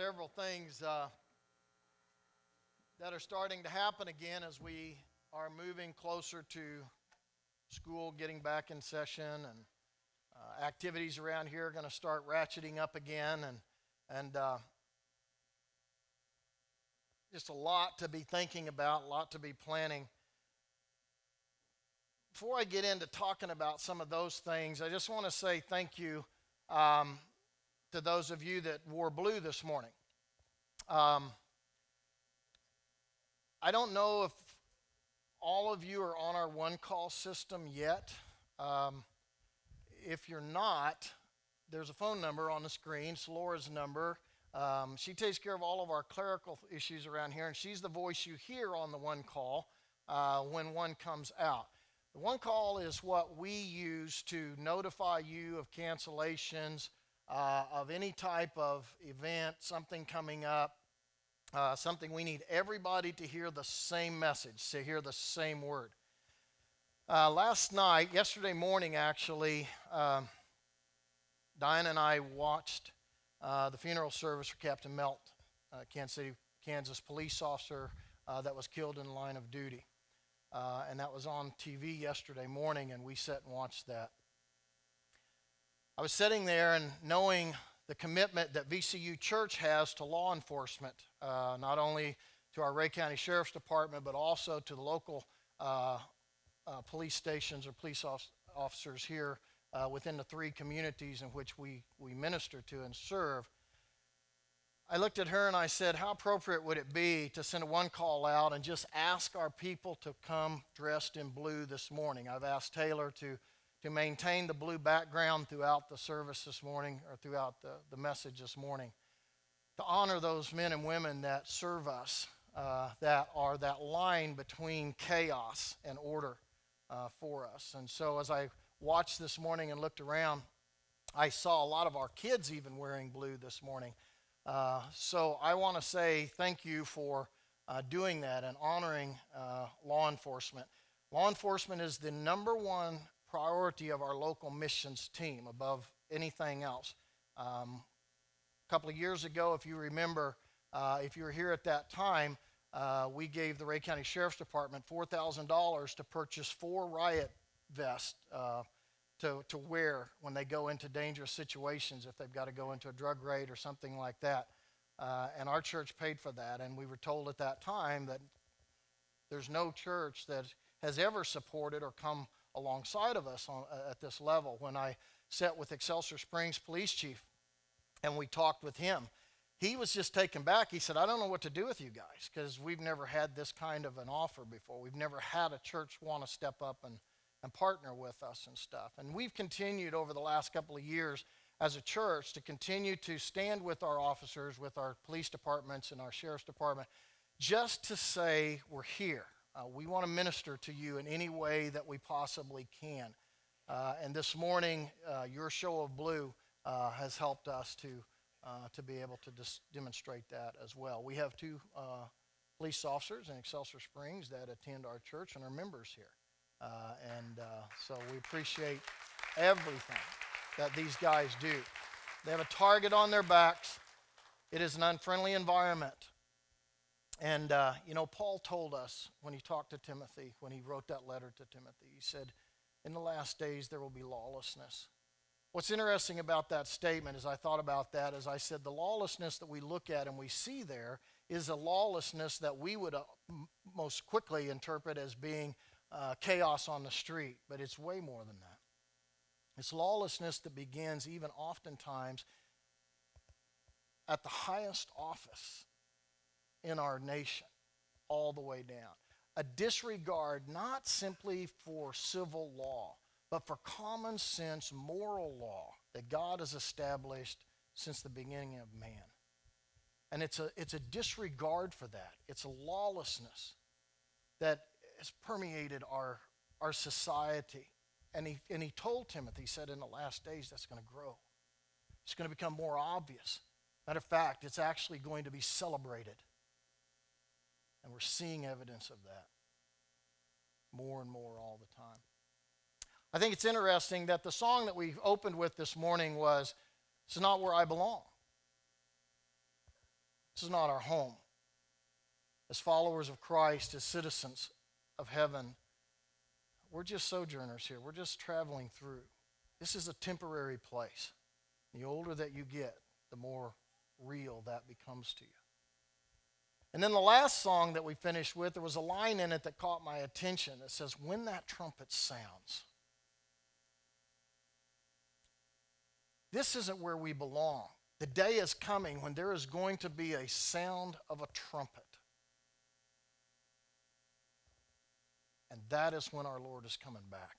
several things that are starting to happen again as we are moving closer to school getting back in session, and activities around here are going to start ratcheting up again, and just a lot to be thinking about, a lot to be planning. Before I get into talking about some of those things, I just want to say thank you to those of you that wore blue this morning. I don't know if all of you are on our one-call system yet. If you're not, there's a phone number on the screen. It's Laura's number. She takes care of all of our clerical issues around here, and she's the voice you hear on the one call when one comes out. The one call is what we use to notify you of cancellations, of any type of event, something coming up, something we need everybody to hear the same message, to hear the same word. Yesterday morning actually, Diane and I watched the funeral service for Captain Melt, Kansas City, Kansas police officer that was killed in the line of duty. And that was on TV yesterday morning, and we sat and watched that. I was sitting there and knowing the commitment that VCU Church has to law enforcement, not only to our Ray County Sheriff's Department, but also to the local police stations or police officers here within the three communities in which we minister to and serve. I looked at her and I said, how appropriate would it be to send a one call out and just ask our people to come dressed in blue this morning? I've asked Taylor to maintain the blue background throughout the service this morning, or throughout the message this morning, to honor those men and women that serve us, that are that line between chaos and order for us. And so as I watched this morning and looked around, I saw a lot of our kids even wearing blue this morning. So I want to say thank you for doing that and honoring law enforcement. Law enforcement is the number one priority of our local missions team above anything else. A couple of years ago, if you remember, if you were here at that time, we gave the Ray County Sheriff's Department $4,000 to purchase 4 riot vests to wear when they go into dangerous situations, if they've got to go into a drug raid or something like that. And our church paid for that, and we were told at that time that there's no church that has ever supported or come alongside of us at this level. When I sat with Excelsior Springs Police Chief and we talked with him, he was just taken back. He said, I don't know what to do with you guys, because we've never had this kind of an offer before. We've never had a church want to step up and partner with us and stuff. And we've continued over the last couple of years as a church to continue to stand with our officers, with our police departments and our sheriff's department, just to say we're here. We want to minister to you in any way that we possibly can. And this morning, your show of blue has helped us to be able to demonstrate that as well. We have 2 police officers in Excelsior Springs that attend our church and are members here. So we appreciate everything that these guys do. They have a target on their backs. It is an unfriendly environment. And, Paul told us when he talked to Timothy, when he wrote that letter to Timothy, he said, in the last days there will be lawlessness. What's interesting about that statement, as I thought about that, is I said the lawlessness that we look at and we see there is a lawlessness that we would most quickly interpret as being chaos on the street, but it's way more than that. It's lawlessness that begins even oftentimes at the highest office in our nation, all the way down. A disregard not simply for civil law, but for common sense moral law that God has established since the beginning of man. And it's a disregard for that. It's a lawlessness that has permeated our society. And he told Timothy, he said, in the last days that's going to grow. It's going to become more obvious. Matter of fact, it's actually going to be celebrated. And we're seeing evidence of that more and more all the time. I think it's interesting that the song that we opened with this morning was, It's Not Where I Belong. This is not our home. As followers of Christ, as citizens of heaven, we're just sojourners here. We're just traveling through. This is a temporary place. The older that you get, the more real that becomes to you. And then the last song that we finished with, there was a line in it that caught my attention. It says, when that trumpet sounds. This isn't where we belong. The day is coming when there is going to be a sound of a trumpet. And that is when our Lord is coming back.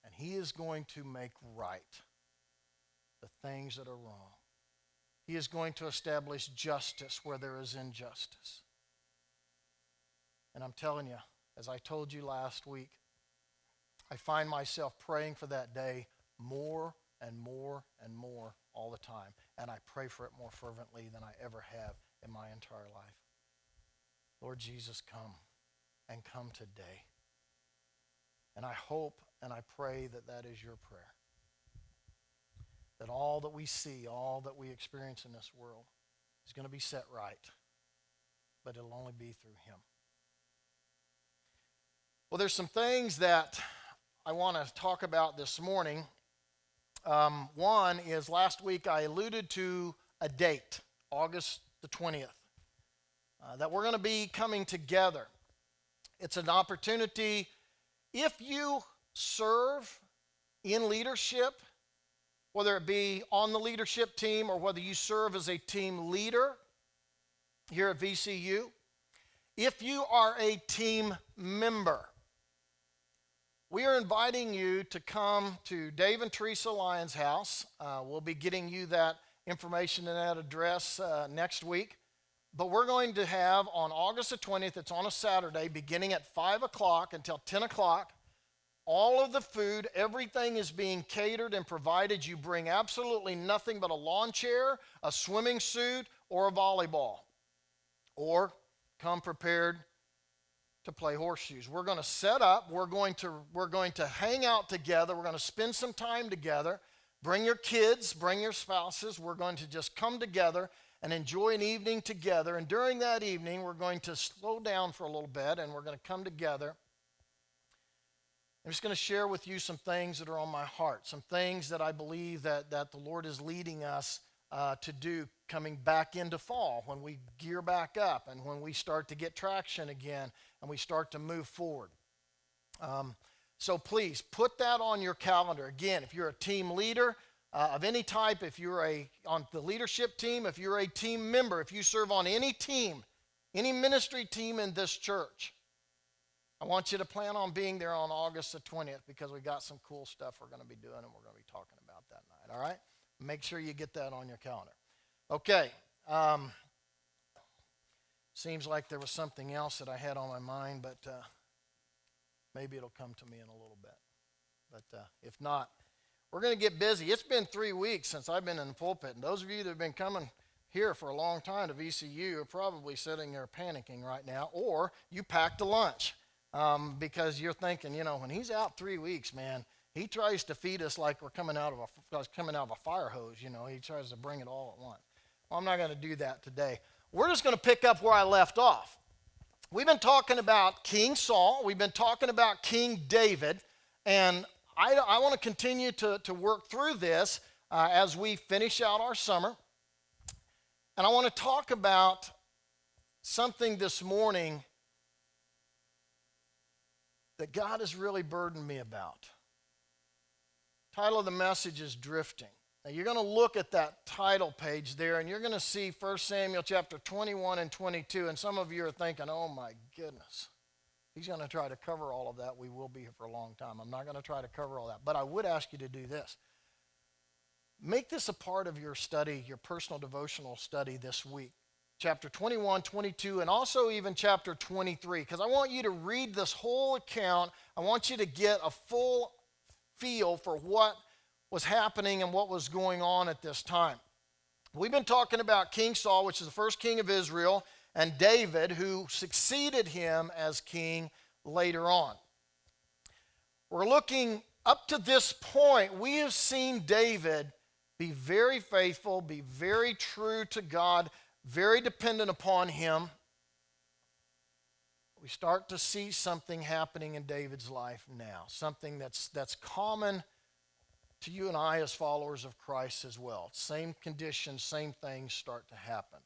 And he is going to make right the things that are wrong. He is going to establish justice where there is injustice. And I'm telling you, as I told you last week, I find myself praying for that day more and more and more all the time. And I pray for it more fervently than I ever have in my entire life. Lord Jesus, come, and come today. And I hope and I pray that that is your prayer. That all that we see, all that we experience in this world is going to be set right. But it'll only be through him. Well, there's some things that I want to talk about this morning. One is last week I alluded to a date, August the 20th, that we're going to be coming together. It's an opportunity, if you serve in leadership, whether it be on the leadership team or whether you serve as a team leader here at VCU, if you are a team member, we are inviting you to come to Dave and Teresa Lyons' house. We'll be getting you that information and that address next week. But we're going to have on August the 20th, it's on a Saturday, beginning at 5 o'clock until 10 o'clock, all of the food, everything is being catered and provided. You bring absolutely nothing but a lawn chair, a swimming suit, or a volleyball. Or come prepared to play horseshoes. We're going to set up. We're going to hang out together. We're going to spend some time together. Bring your kids, bring your spouses. We're going to just come together and enjoy an evening together. And during that evening, we're going to slow down for a little bit, and we're going to come together. I'm just going to share with you some things that are on my heart, some things that I believe that the Lord is leading us to do coming back into fall, when we gear back up and when we start to get traction again and we start to move forward. So please put that on your calendar. Again, if you're a team leader of any type, if you're on the leadership team, if you're a team member, if you serve on any team, any ministry team in this church, I want you to plan on being there on August the 20th because we got some cool stuff we're going to be doing and we're going to be talking about that night, all right? Make sure you get that on your calendar. Okay. Seems like there was something else that I had on my mind, but maybe it'll come to me in a little bit. But if not, we're going to get busy. It's been 3 weeks since I've been in the pulpit, and those of you that have been coming here for a long time to VCU are probably sitting there panicking right now, or you packed a lunch. Because you're thinking, when he's out 3 weeks, man, he tries to feed us like we're coming out of a fire hose. He tries to bring it all at once. Well, I'm not going to do that today. We're just going to pick up where I left off. We've been talking about King Saul. We've been talking about King David. And I want to continue to work through this as we finish out our summer. And I want to talk about something this morning that God has really burdened me about. Title of the message is Drifting. Now you're going to look at that title page there and you're going to see 1 Samuel chapter 21 and 22, and some of you are thinking, oh my goodness, he's going to try to cover all of that. We will be here for a long time. I'm not going to try to cover all that, but I would ask you to do this. Make this a part of your study, your personal devotional study this week. Chapter 21, 22, and also even chapter 23, because I want you to read this whole account. I want you to get a full feel for what was happening and what was going on at this time. We've been talking about King Saul, which is the first king of Israel, and David, who succeeded him as king later on. We're looking up to this point. We have seen David be very faithful, be very true to God, very dependent upon him. We start to see something happening in David's life now, something that's common to you and I as followers of Christ as well. Same conditions, same things start to happen.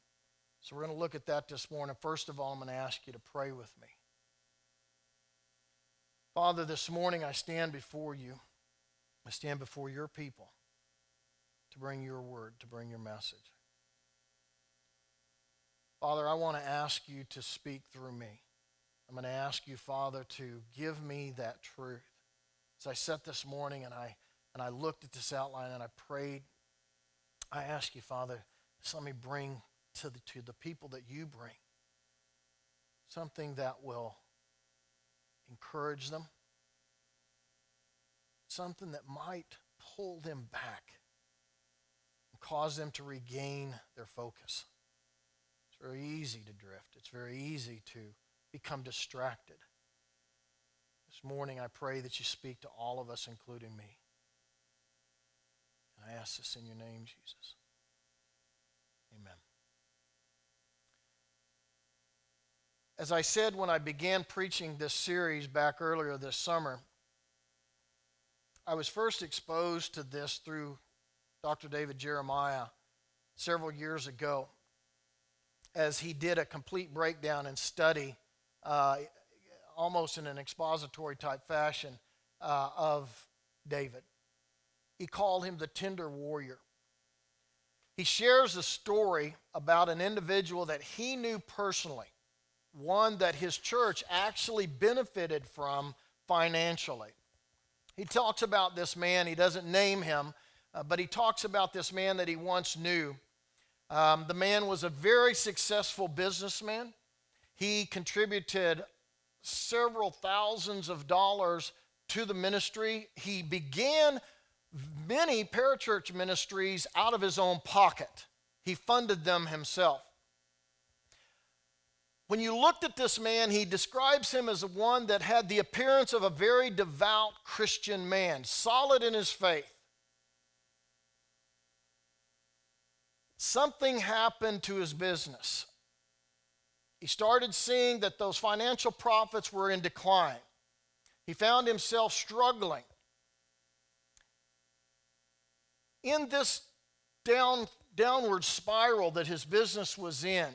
So we're going to look at that this morning. First of all, I'm going to ask you to pray with me. Father, this morning I stand before you. I stand before your people to bring your word, to bring your message. Father, I want to ask you to speak through me. I'm going to ask you, Father, to give me that truth. As I sat this morning and I looked at this outline and I prayed, I ask you, Father, just let me bring to the people that you bring something that will encourage them, something that might pull them back and cause them to regain their focus. It's very easy to drift. It's very easy to become distracted. This morning I pray that you speak to all of us, including me. And I ask this in your name, Jesus. Amen. As I said when I began preaching this series back earlier this summer, I was first exposed to this through Dr. David Jeremiah several years ago as he did a complete breakdown and study almost in an expository type fashion of David. He called him the tender warrior. He shares a story about an individual that he knew personally, one that his church actually benefited from financially. He talks about this man. He doesn't name him, but he talks about this man that he once knew. The man was a very successful businessman. He contributed several thousands of dollars to the ministry. He began many parachurch ministries out of his own pocket. He funded them himself. When you looked at this man, he describes him as one that had the appearance of a very devout Christian man, solid in his faith. Something happened to his business. He started seeing that those financial profits were in decline. He found himself struggling. In this downward spiral that his business was in,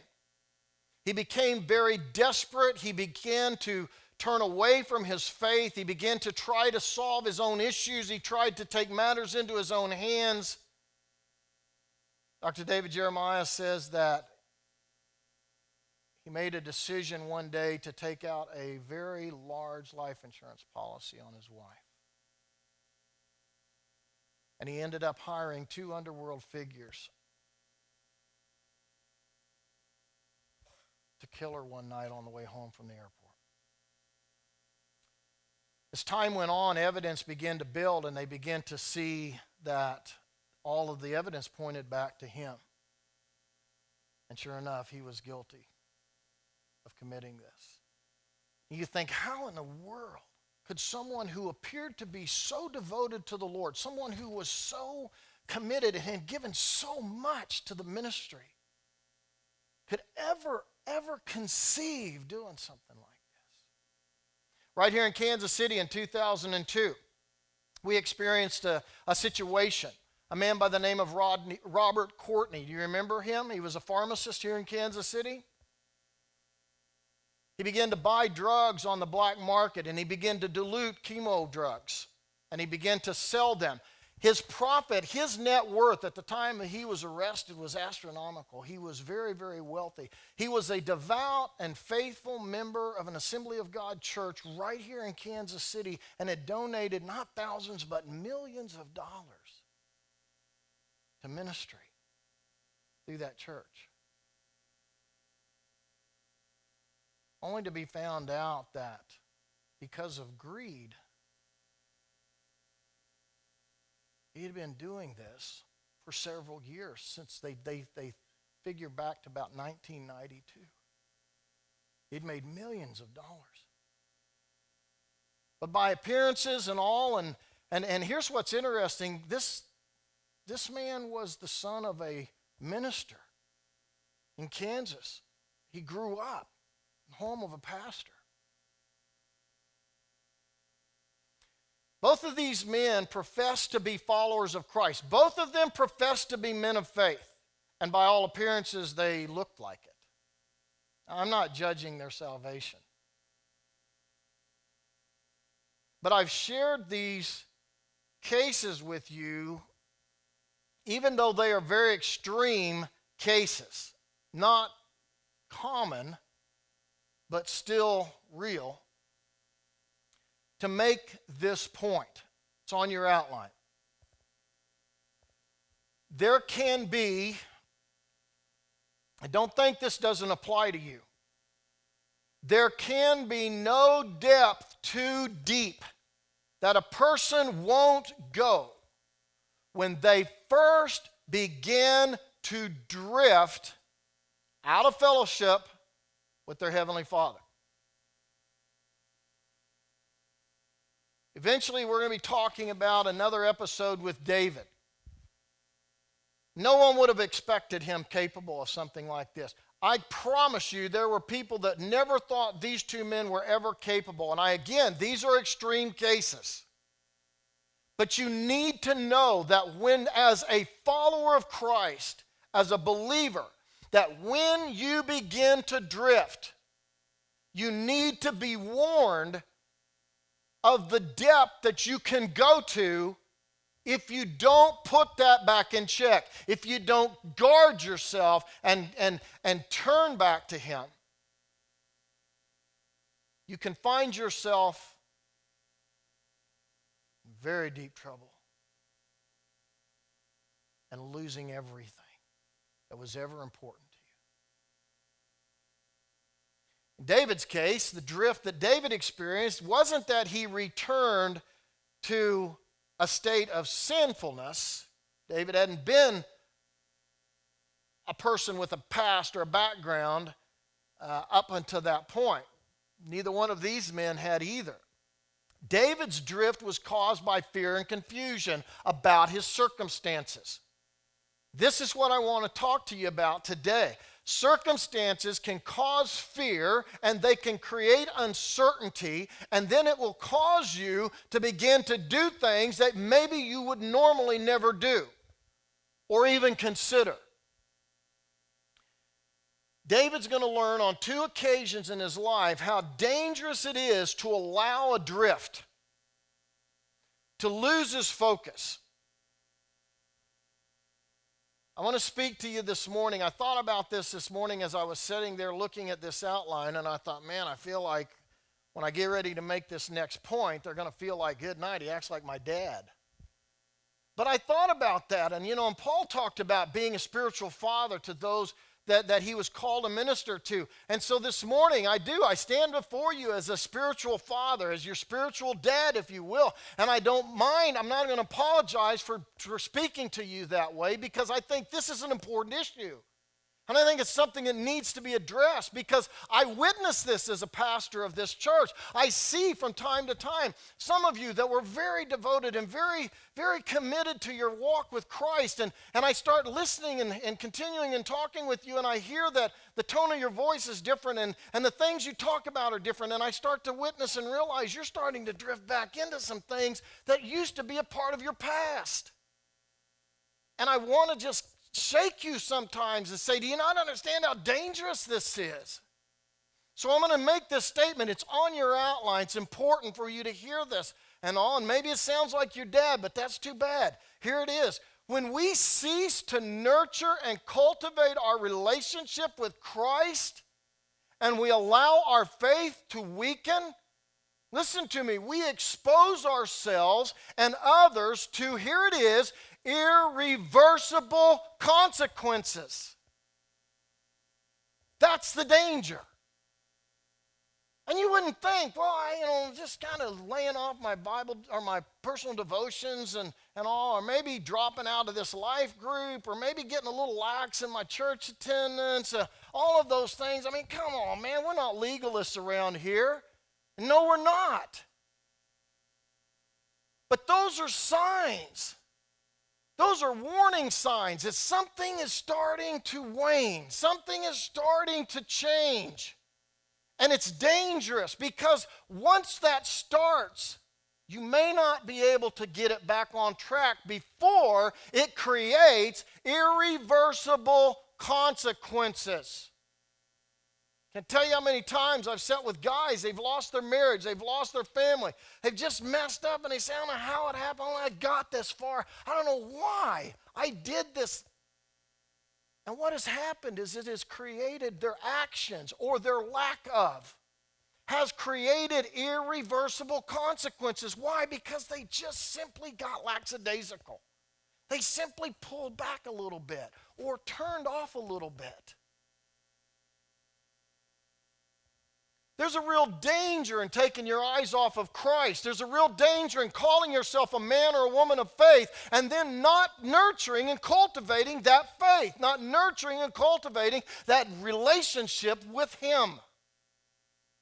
he became very desperate. He began to turn away from his faith. He began to try to solve his own issues. He tried to take matters into his own hands. Dr. David Jeremiah says that he made a decision one day to take out a very large life insurance policy on his wife. And he ended up hiring two underworld figures to kill her one night on the way home from the airport. As time went on, evidence began to build, and they began to see that all of the evidence pointed back to him. And sure enough, he was guilty of committing this. You think, how in the world could someone who appeared to be so devoted to the Lord, someone who was so committed and had given so much to the ministry, could ever conceive doing something like this? Right here in Kansas City in 2002, we experienced a situation. A man by the name of Robert Courtney. Do you remember him? He was a pharmacist here in Kansas City. He began to buy drugs on the black market, and he began to dilute chemo drugs, and he began to sell them. His profit, his net worth at the time that he was arrested was astronomical. He was very, very wealthy. He was a devout and faithful member of an Assembly of God church right here in Kansas City, and had donated not thousands but millions of dollars to ministry through that church. Only to be found out that because of greed, he had been doing this for several years, since they figure back to about 1992. He'd made millions of dollars. But by appearances and all, and here's what's interesting, this man was the son of a minister. in Kansas. He grew up in the home of a pastor. Both of these men professed to be followers of Christ. Both of them professed to be men of faith. And by all appearances, they looked like it. Now, I'm not judging their salvation. But I've shared these cases with you, even though they are very extreme cases. Not common, but still real. To make this point, it's on your outline. There can be, I don't think this doesn't apply to you, there can be no depth too deep that a person won't go when they first begin to drift out of fellowship with their Heavenly Father. Eventually, we're going to be talking about another episode with David. No one would have expected him capable of something like this. I promise you there were people that never thought these two men were ever capable. And again, these are extreme cases. But you need to know that when, as a follower of Christ, as a believer, that when you begin to drift, you need to be warned of the depth that you can go to if you don't put that back in check, if you don't guard yourself and turn back to Him. You can find yourself in very deep trouble and losing everything that was ever important to you. In David's case, the drift that David experienced wasn't that he returned to a state of sinfulness. David hadn't been a person with a past or a background up until that point. Neither one of these men had either. David's drift was caused by fear and confusion about his circumstances. This is what I want to talk to you about today. Circumstances can cause fear and they can create uncertainty, and then it will cause you to begin to do things that maybe you would normally never do or even consider. David's going to learn on 2 occasions in his life how dangerous it is to allow a drift, to lose his focus. I want to speak to you this morning. I thought about this morning as I was sitting there looking at this outline, and I thought, man, I feel like when I get ready to make this next point, they're going to feel like, good night, he acts like my dad. But I thought about that, and and Paul talked about being a spiritual father to those that he was called to minister to. And so this morning, I stand before you as a spiritual father, as your spiritual dad, if you will. And I don't mind, I'm not going to apologize for speaking to you that way, because I think this is an important issue. And I think it's something that needs to be addressed, because I witness this as a pastor of this church. I see from time to time some of you that were very devoted and very, very committed to your walk with Christ. And I start listening and continuing and talking with you, and I hear that the tone of your voice is different, and the things you talk about are different. And I start to witness and realize you're starting to drift back into some things that used to be a part of your past. And I want to just shake you sometimes and say, do you not understand how dangerous this is? So I'm going to make this statement. It's on your outline. It's important for you to hear this. And maybe it sounds like your dad, but that's too bad. Here it is. When we cease to nurture and cultivate our relationship with Christ, and we allow our faith to weaken, listen to me, we expose ourselves and others to, here it is, irreversible consequences. That's the danger. And you wouldn't think, well, just kind of laying off my Bible or my personal devotions and all, or maybe dropping out of this life group, or maybe getting a little lax in my church attendance, all of those things. I mean, come on, man, we're not legalists around here. No, we're not. But those are signs. Those are warning signs that something is starting to wane. Something is starting to change. And it's dangerous because once that starts, you may not be able to get it back on track before it creates irreversible consequences. Can't tell you how many times I've sat with guys, they've lost their marriage, they've lost their family, they've just messed up, and they say, I don't know how it happened, I got this far, I don't know why I did this. And what has happened is it has created their actions, or their lack of, has created irreversible consequences. Why? Because they just simply got lackadaisical. They simply pulled back a little bit, or turned off a little bit. There's a real danger in taking your eyes off of Christ. There's a real danger in calling yourself a man or a woman of faith and then not nurturing and cultivating that faith, not nurturing and cultivating that relationship with Him.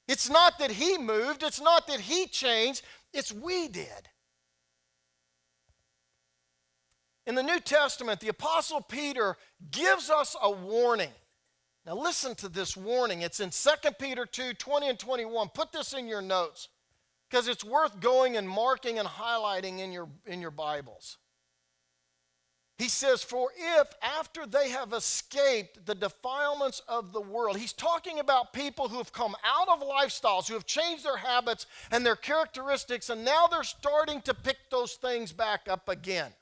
It's not that He moved, it's not that He changed, it's we did. In the New Testament, the Apostle Peter gives us a warning. Now listen to this warning. It's in 2 Peter 2, 20 and 21. Put this in your notes because it's worth going and marking and highlighting in your Bibles. He says, for if after they have escaped the defilements of the world, he's talking about people who have come out of lifestyles, who have changed their habits and their characteristics, and now they're starting to pick those things back up again.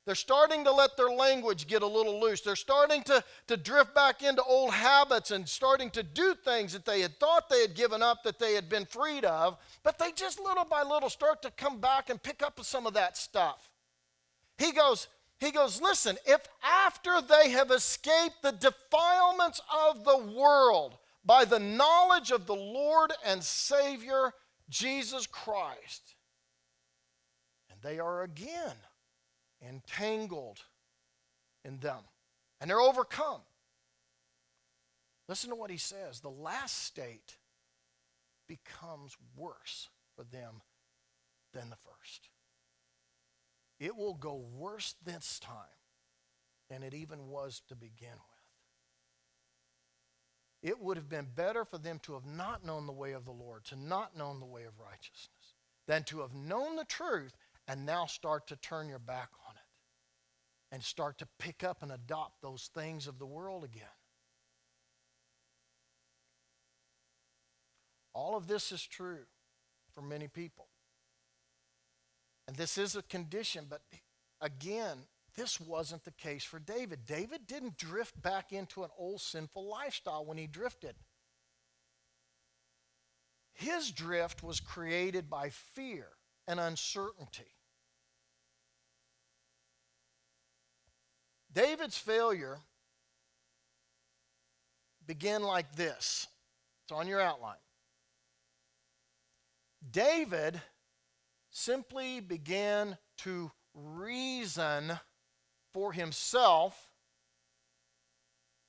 They're starting to let their language get a little loose. They're starting to drift back into old habits and starting to do things that they had thought they had given up, that they had been freed of, but they just little by little start to come back and pick up some of that stuff. He goes, listen, if after they have escaped the defilements of the world by the knowledge of the Lord and Savior Jesus Christ, and they are again entangled in them, and they're overcome. Listen to what he says. The last state becomes worse for them than the first. It will go worse this time than it even was to begin with. It would have been better for them to have not known the way of the Lord, to not known the way of righteousness, than to have known the truth and now start to turn your back on it and start to pick up and adopt those things of the world again. All of this is true for many people. And this is a condition, but again, this wasn't the case for David. David didn't drift back into an old sinful lifestyle when he drifted. His drift was created by fear and uncertainty. David's failure began like this. It's on your outline. David simply began to reason for himself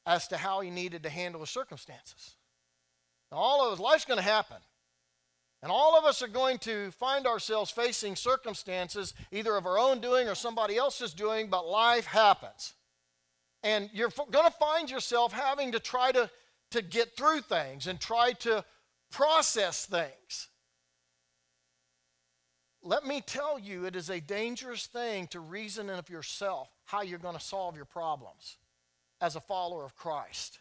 as to how he needed to handle his circumstances. Now, all of his life's going to happen. And all of us are going to find ourselves facing circumstances either of our own doing or somebody else's doing, but life happens. And you're going to find yourself having to try to get through things and try to process things. Let me tell you, it is a dangerous thing to reason of yourself how you're going to solve your problems as a follower of Christ.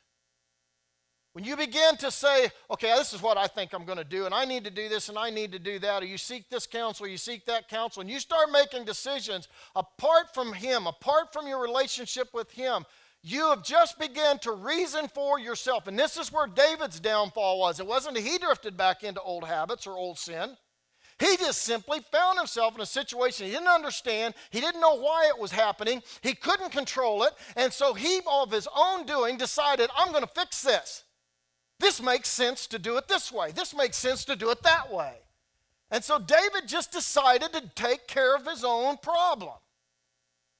When you begin to say, okay, this is what I think I'm going to do, and I need to do this, and I need to do that, or you seek this counsel, or you seek that counsel, and you start making decisions apart from Him, apart from your relationship with Him, you have just begun to reason for yourself. And this is where David's downfall was. It wasn't that he drifted back into old habits or old sin. He just simply found himself in a situation he didn't understand. He didn't know why it was happening. He couldn't control it. And so he, of his own doing, decided, I'm going to fix this. This makes sense to do it this way. This makes sense to do it that way. And so David just decided to take care of his own problem.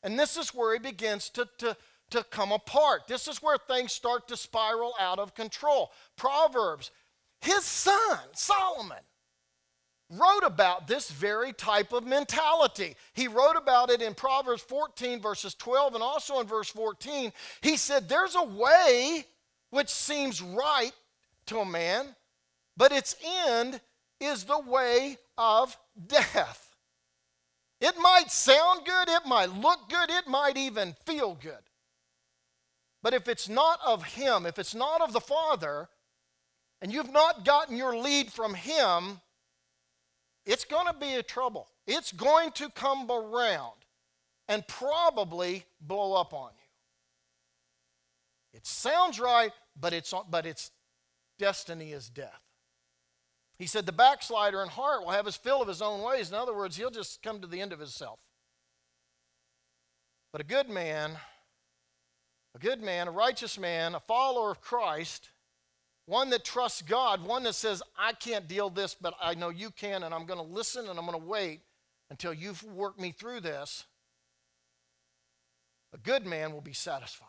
And this is where he begins to come apart. This is where things start to spiral out of control. Proverbs, his son, Solomon, wrote about this very type of mentality. He wrote about it in Proverbs 14, verses 12, and also in verse 14. He said, there's a way which seems right to a man, but its end is the way of death. It might sound good, it might look good, it might even feel good. But if it's not of Him, if it's not of the Father, and you've not gotten your lead from Him, it's going to be a trouble. It's going to come around and probably blow up on you. It sounds right, but its destiny is death. He said the backslider in heart will have his fill of his own ways. In other words, he'll just come to the end of himself. But a good man, a righteous man, a follower of Christ, one that trusts God, one that says, I can't deal this, but I know you can, and I'm going to listen and I'm going to wait until you've worked me through this. A good man will be satisfied.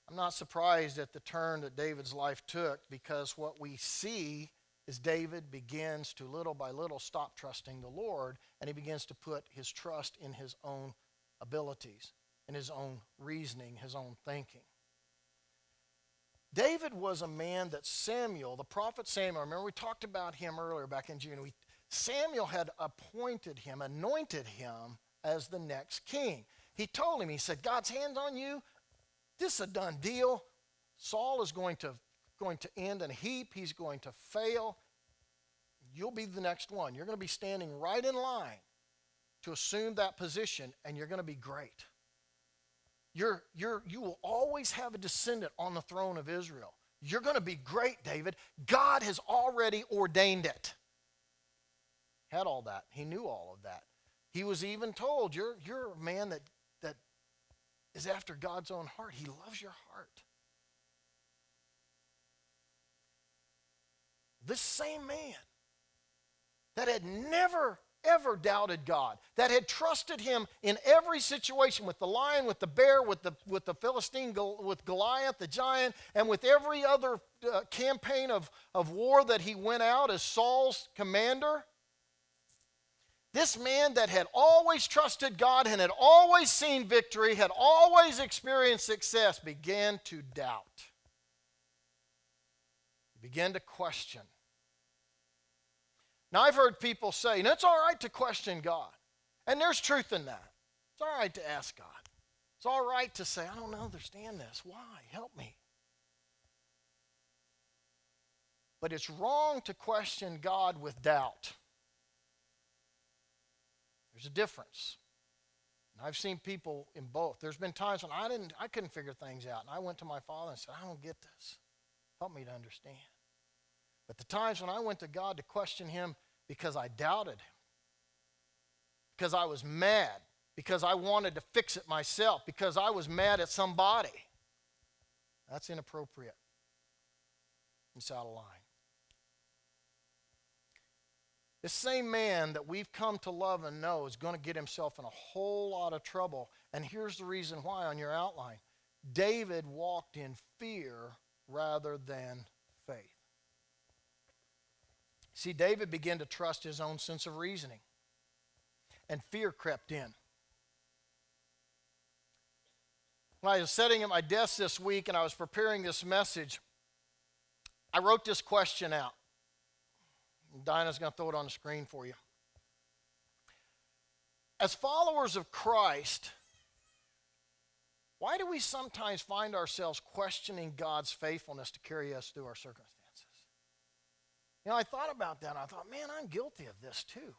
I'm not surprised at the turn that David's life took, because what we see is David begins to little by little stop trusting the Lord, and he begins to put his trust in his own abilities, in his own reasoning, his own thinking. David was a man that Samuel, the prophet Samuel, remember we talked about him earlier back in June. Samuel had appointed him, anointed him as the next king. He told him, he said, God's hand's on you. This is a done deal. Saul is going to end in a heap. He's going to fail. You'll be the next one. You're going to be standing right in line to assume that position, and you're going to be great. You will always have a descendant on the throne of Israel. You're going to be great, David. God has already ordained it. Had all that. He knew all of that. He was even told, you're a man that is after God's own heart. He loves your heart. This same man that had never, ever doubted God, that had trusted Him in every situation, with the lion, with the bear, with the Philistine, with Goliath, the giant, and with every other campaign of war that he went out as Saul's commander. This man that had always trusted God and had always seen victory, had always experienced success, began to doubt. He began to question. Now, I've heard people say, and it's all right to question God. And there's truth in that. It's all right to ask God. It's all right to say, I don't understand this. Why? Help me. But it's wrong to question God with doubt. There's a difference. And I've seen people in both. There's been times when I couldn't figure things out. And I went to my Father and said, I don't get this. Help me to understand. But the times when I went to God to question Him because I doubted Him, because I was mad, because I wanted to fix it myself, because I was mad at somebody, that's inappropriate. It's out of line. This same man that we've come to love and know is going to get himself in a whole lot of trouble. And here's the reason why on your outline. David walked in fear rather than faith. See, David began to trust his own sense of reasoning, and fear crept in. When I was sitting at my desk this week and I was preparing this message, I wrote this question out. Dinah's going to throw it on the screen for you. As followers of Christ, why do we sometimes find ourselves questioning God's faithfulness to carry us through our circumstances? You know, I thought about that and I thought, man, I'm guilty of this too.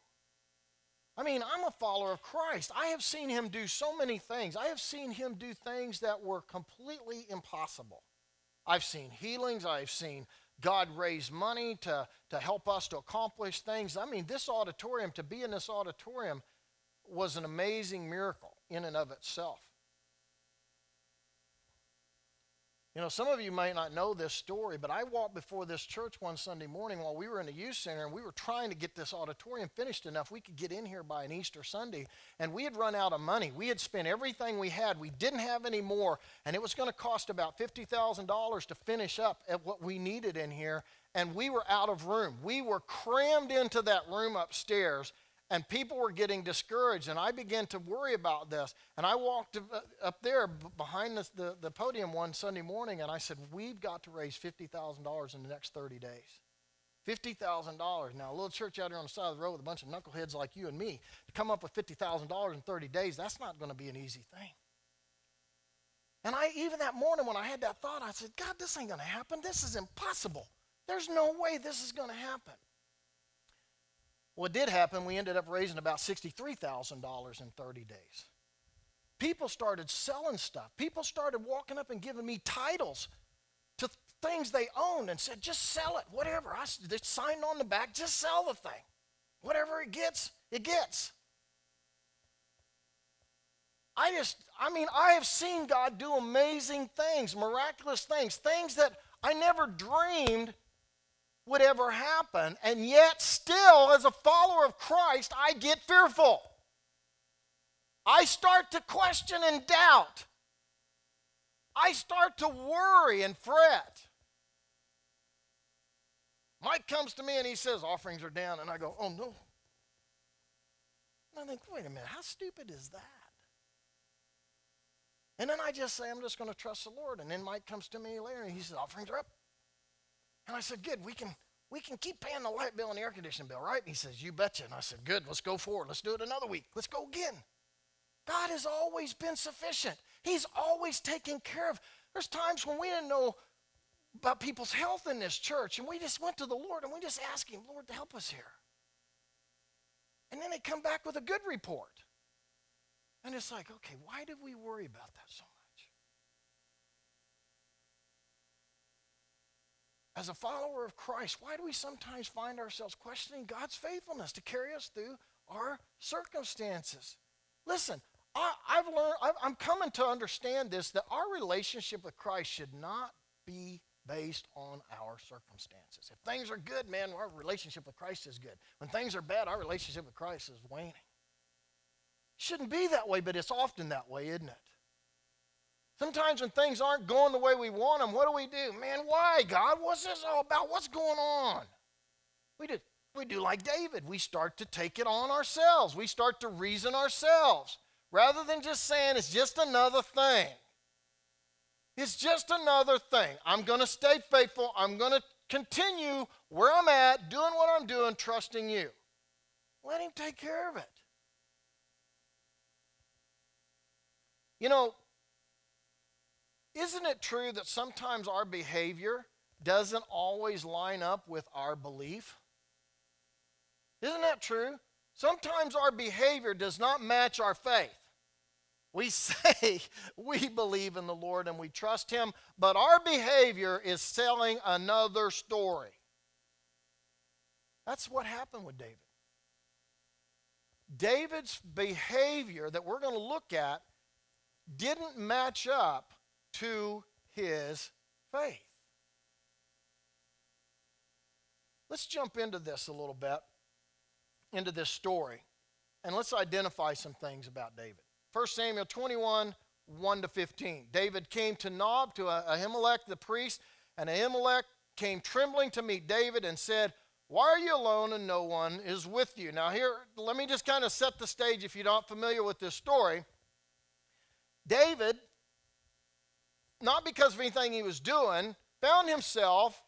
I mean, I'm a follower of Christ. I have seen Him do so many things. I have seen Him do things that were completely impossible. I've seen healings. I've seen God raise money to help us to accomplish things. I mean, this auditorium, to be in this auditorium was an amazing miracle in and of itself. You know, some of you might not know this story, but I walked before this church one Sunday morning while we were in the youth center, and we were trying to get this auditorium finished enough we could get in here by an Easter Sunday, and we had run out of money. We had spent everything we had. We didn't have any more, and it was going to cost about $50,000 to finish up at what we needed in here, and we were out of room. We were crammed into that room upstairs, and people were getting discouraged, and I began to worry about this. And I walked up there behind the podium one Sunday morning, and I said, we've got to raise $50,000 in the next 30 days. $50,000. Now, a little church out here on the side of the road with a bunch of knuckleheads like you and me, to come up with $50,000 in 30 days, that's not going to be an easy thing. And even that morning when I had that thought, I said, God, this ain't going to happen. This is impossible. There's no way this is going to happen. Well, it did happen. We ended up raising about $63,000 in 30 days. People started selling stuff. People started walking up and giving me titles to things they owned and said, just sell it, whatever. They signed on the back, just sell the thing. Whatever it gets, it gets. I have seen God do amazing things, miraculous things, things that I never dreamed would ever happen, and yet still, as a follower of Christ, I get fearful. I start to question and doubt. I start to worry and fret. Mike comes to me and he says, offerings are down, and I go, oh no. And I think, wait a minute, how stupid is that? And then I just say, I'm just going to trust the Lord. And then Mike comes to me later and he says, offerings are up. And I said, good, we can keep paying the light bill and the air conditioning bill, right? And he says, you betcha. And I said, good, let's go forward. Let's do it another week. Let's go again. God has always been sufficient. He's always taken care of. There's times when we didn't know about people's health in this church, and we just went to the Lord and we just asked him, Lord, to help us here. And then they come back with a good report. And it's like, okay, why did we worry about that so much? As a follower of Christ, why do we sometimes find ourselves questioning God's faithfulness to carry us through our circumstances? Listen, I'm coming to understand this, that our relationship with Christ should not be based on our circumstances. If things are good, man, our relationship with Christ is good. When things are bad, our relationship with Christ is waning. It shouldn't be that way, but it's often that way, isn't it? Sometimes when things aren't going the way we want them, what do? Man, why, God? What's this all about? What's going on? We do like David. We start to take it on ourselves. We start to reason ourselves rather than just saying it's just another thing. It's just another thing. I'm going to stay faithful. I'm going to continue where I'm at, doing what I'm doing, trusting you. Let him take care of it. You know, isn't it true that sometimes our behavior doesn't always line up with our belief? Isn't that true? Sometimes our behavior does not match our faith. We say we believe in the Lord and we trust him, but our behavior is telling another story. That's what happened with David. David's behavior that we're going to look at didn't match up to his faith. Let's jump into this a little bit, into this story, and let's identify some things about David. 1 Samuel 21, 1-15. David came to Nob, to Ahimelech the priest, and Ahimelech came trembling to meet David and said, why are you alone and no one is with you? Now here, let me just kind of set the stage if you're not familiar with this story. David, not because of anything he was doing, found himself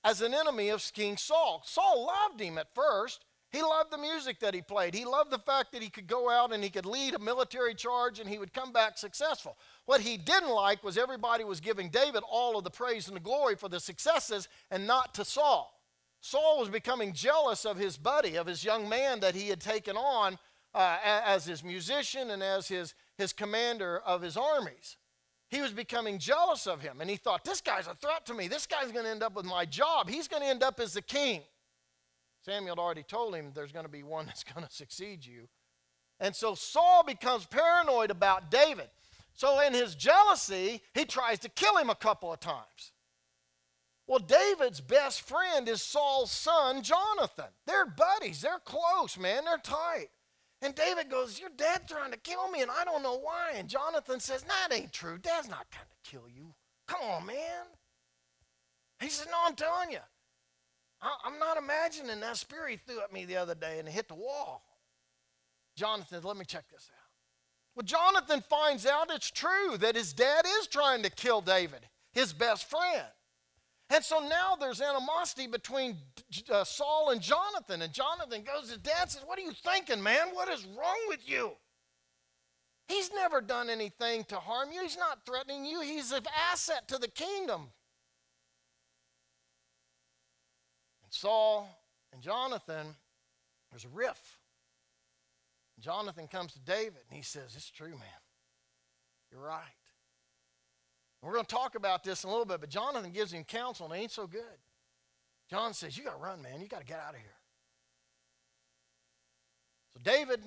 as an enemy of King Saul. Saul loved him at first. He loved the music that he played. He loved the fact that he could go out and he could lead a military charge and he would come back successful. What he didn't like was everybody was giving David all of the praise and the glory for the successes and not to Saul. Saul was becoming jealous of his buddy, of his young man that he had taken on as his musician and as his commander of his armies. He was becoming jealous of him, and he thought, this guy's a threat to me. This guy's going to end up with my job. He's going to end up as the king. Samuel had already told him there's going to be one that's going to succeed you. And so Saul becomes paranoid about David. So in his jealousy, he tries to kill him a couple of times. Well, David's best friend is Saul's son, Jonathan. They're buddies. They're close, man. They're tight. And David goes, your dad's trying to kill me, and I don't know why. And Jonathan says, nah, that ain't true. Dad's not trying to kill you. Come on, man. He says, no, I'm telling you. I'm not imagining that spirit he threw at me the other day and it hit the wall. Jonathan says, let me check this out. Well, Jonathan finds out it's true that his dad is trying to kill David, his best friend. And so now there's animosity between Saul and Jonathan. And Jonathan goes to his dad and says, what are you thinking, man? What is wrong with you? He's never done anything to harm you. He's not threatening you. He's an asset to the kingdom. And Saul and Jonathan, there's a riff. And Jonathan comes to David and he says, it's true, man. You're right. We're going to talk about this in a little bit, but Jonathan gives him counsel and it ain't so good. John says, you got to run, man. You got to get out of here. So David,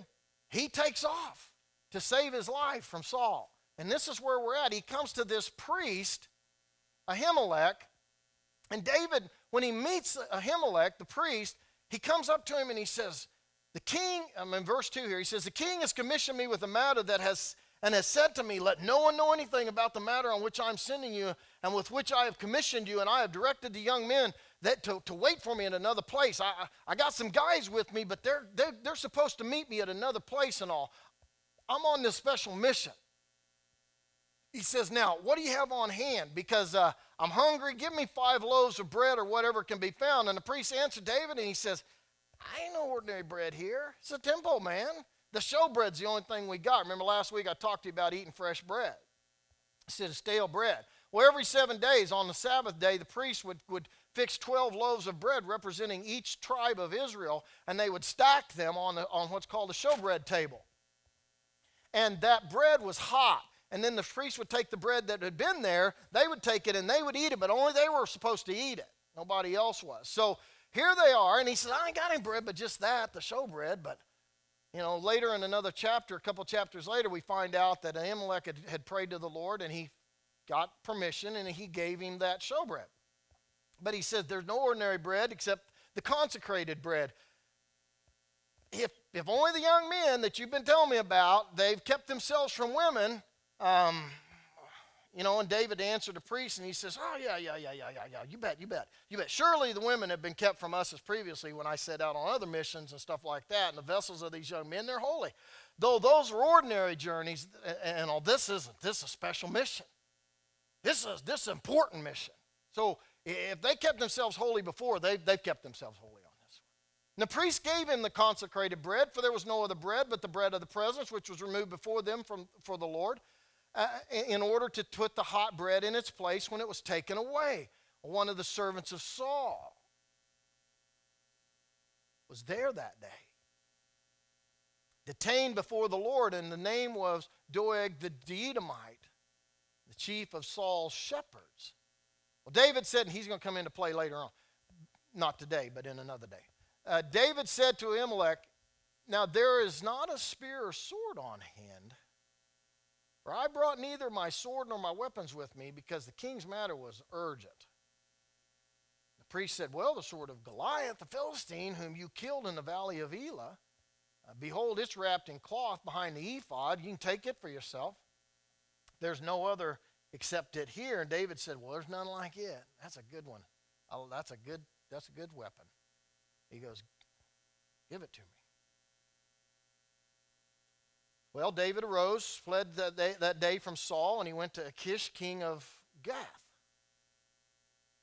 he takes off to save his life from Saul. And this is where we're at. He comes to this priest, Ahimelech, and David, when he meets Ahimelech, the priest, he comes up to him and he says, the king, I'm in verse 2 here, he says, the king has commissioned me with a matter that has said to me, let no one know anything about the matter on which I'm sending you and with which I have commissioned you, and I have directed the young men that to wait for me in another place. I got some guys with me, but they're supposed to meet me at another place and all. I'm on this special mission. He says, now, what do you have on hand? Because I'm hungry. Give me 5 loaves of bread or whatever can be found. And the priest answered David, and he says, I ain't no ordinary bread here. It's a temple, man. The showbread's the only thing we got. Remember last week I talked to you about eating fresh bread. Instead of stale bread. Well, every 7 days on the Sabbath day, the priest would fix 12 loaves of bread representing each tribe of Israel, and they would stack them on what's called the showbread table. And that bread was hot. And then the priest would take the bread that had been there, they would take it and they would eat it, but only they were supposed to eat it. Nobody else was. So here they are, and he says, I ain't got any bread but just that, the showbread. But, later in another chapter, a couple chapters later, we find out that Ahimelech had prayed to the Lord, and he got permission, and he gave him that showbread. But he says, there's no ordinary bread except the consecrated bread. If only the young men that you've been telling me about, they've kept themselves from women. And David answered the priest, and he says, oh, yeah, you bet. Surely the women have been kept from us as previously when I set out on other missions and stuff like that, and the vessels of these young men, they're holy. Though those are ordinary journeys, and all this isn't. This is a special mission. This is an important mission. So if they kept themselves holy before, they've kept themselves holy on this one. And the priest gave him the consecrated bread, for there was no other bread but the bread of the presence, which was removed before them for the Lord, in order to put the hot bread in its place when it was taken away. One of the servants of Saul was there that day, detained before the Lord, and the name was Doeg the Edomite, the chief of Saul's shepherds. Well, David said, and he's going to come into play later on, not today, but in another day. David said to Ahimelech, now there is not a spear or sword on hand, for I brought neither my sword nor my weapons with me, because the king's matter was urgent. The priest said, well, the sword of Goliath, the Philistine, whom you killed in the valley of Elah, behold, it's wrapped in cloth behind the ephod. You can take it for yourself. There's no other except it here. And David said, well, there's none like it. That's a good one. That's a good weapon. He goes, give it to me. Well, David arose, fled that day from Saul, and he went to Achish, king of Gath.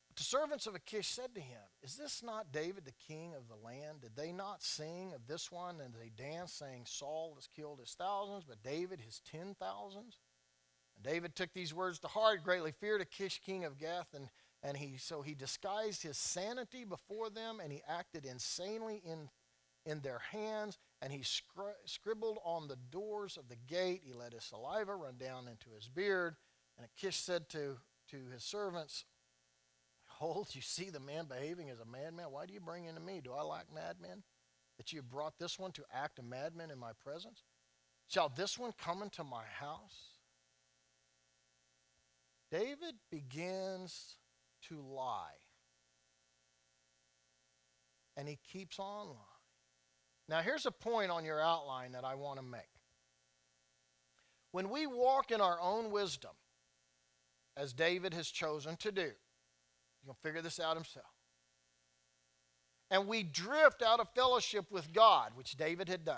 But the servants of Achish said to him, is this not David, the king of the land? Did they not sing of this one, and they danced, saying, Saul has killed his thousands, but David his 10,000s? And David took these words to heart, greatly feared Achish, king of Gath, and he disguised his sanity before them, and he acted insanely in their hands, and he scribbled on the doors of the gate. He let his saliva run down into his beard. And Achish said to his servants, behold, you see the man behaving as a madman. Why do you bring him to me? Do I lack madmen, that you have brought this one to act a madman in my presence? Shall this one come into my house? David begins to lie. And he keeps on lying. Now, here's a point on your outline that I want to make. When we walk in our own wisdom, as David has chosen to do, he'll figure this out himself, and we drift out of fellowship with God, which David had done,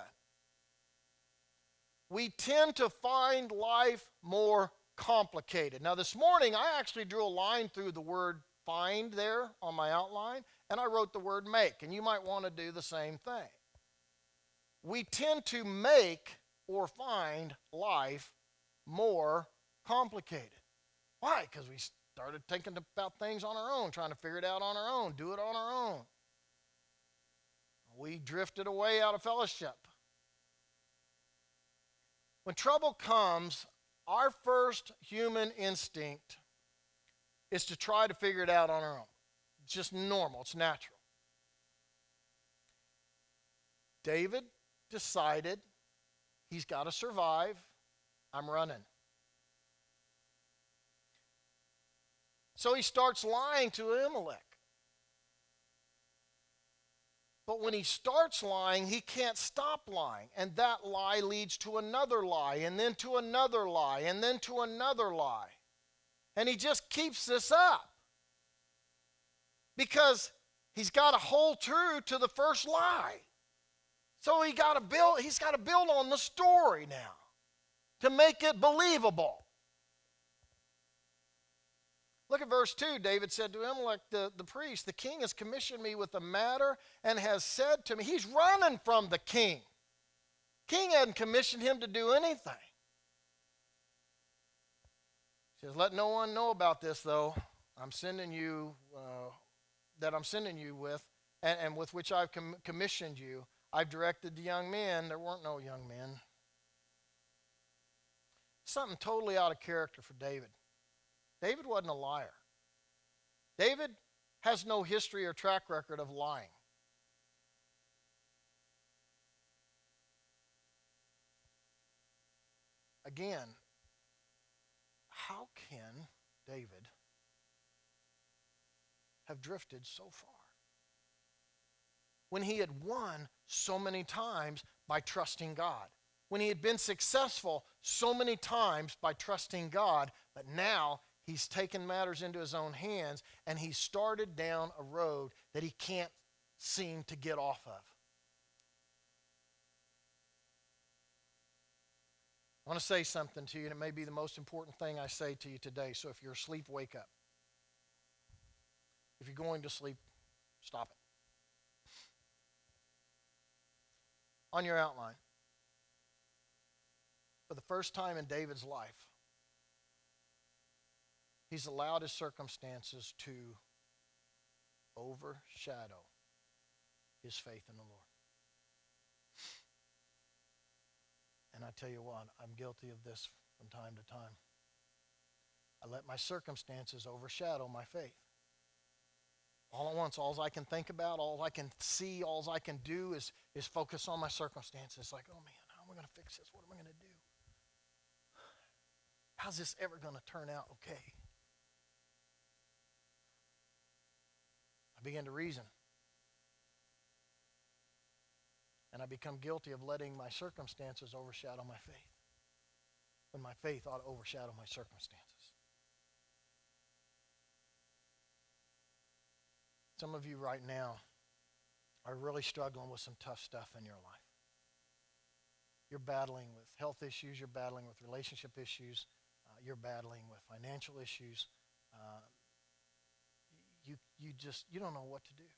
we tend to find life more complicated. Now, this morning, I actually drew a line through the word find there on my outline, and I wrote the word make, and you might want to do the same thing. We tend to make or find life more complicated. Why? Because we started thinking about things on our own, trying to figure it out on our own, do it on our own. We drifted away out of fellowship. When trouble comes, our first human instinct is to try to figure it out on our own. It's just normal. It's natural. David decided he's got to survive. I'm running. So he starts lying to Ahimelech. But when he starts lying, he can't stop lying. And that lie leads to another lie, and then to another lie, and then to another lie. And he just keeps this up. Because he's got to hold true to the first lie. So he's got to build on the story now to make it believable. Look at verse 2. David said to Ahimelech, the priest, the king has commissioned me with a matter and has said to me, he's running from the king. King hadn't commissioned him to do anything. He says, let no one know about this, though. I'm sending you, with, and with which I've commissioned you. I've directed the young men. There weren't no young men. Something totally out of character for David. David wasn't a liar. David has no history or track record of lying. Again, how can David have drifted so far when he had won so many times by trusting God? When he had been successful so many times by trusting God, but now he's taken matters into his own hands and he started down a road that he can't seem to get off of. I want to say something to you, and it may be the most important thing I say to you today. So if you're asleep, wake up. If you're going to sleep, stop it. On your outline, for the first time in David's life, he's allowed his circumstances to overshadow his faith in the Lord. And I tell you what, I'm guilty of this from time to time. I let my circumstances overshadow my faith. All at once, all I can think about, all I can see, all I can do is focus on my circumstances. Like, oh man, how am I going to fix this? What am I going to do? How's this ever going to turn out okay? I begin to reason. And I become guilty of letting my circumstances overshadow my faith, when my faith ought to overshadow my circumstances. Some of you right now are really struggling with some tough stuff in your life. You're battling with health issues. You're battling with relationship issues. You're battling with financial issues. You don't know what to do.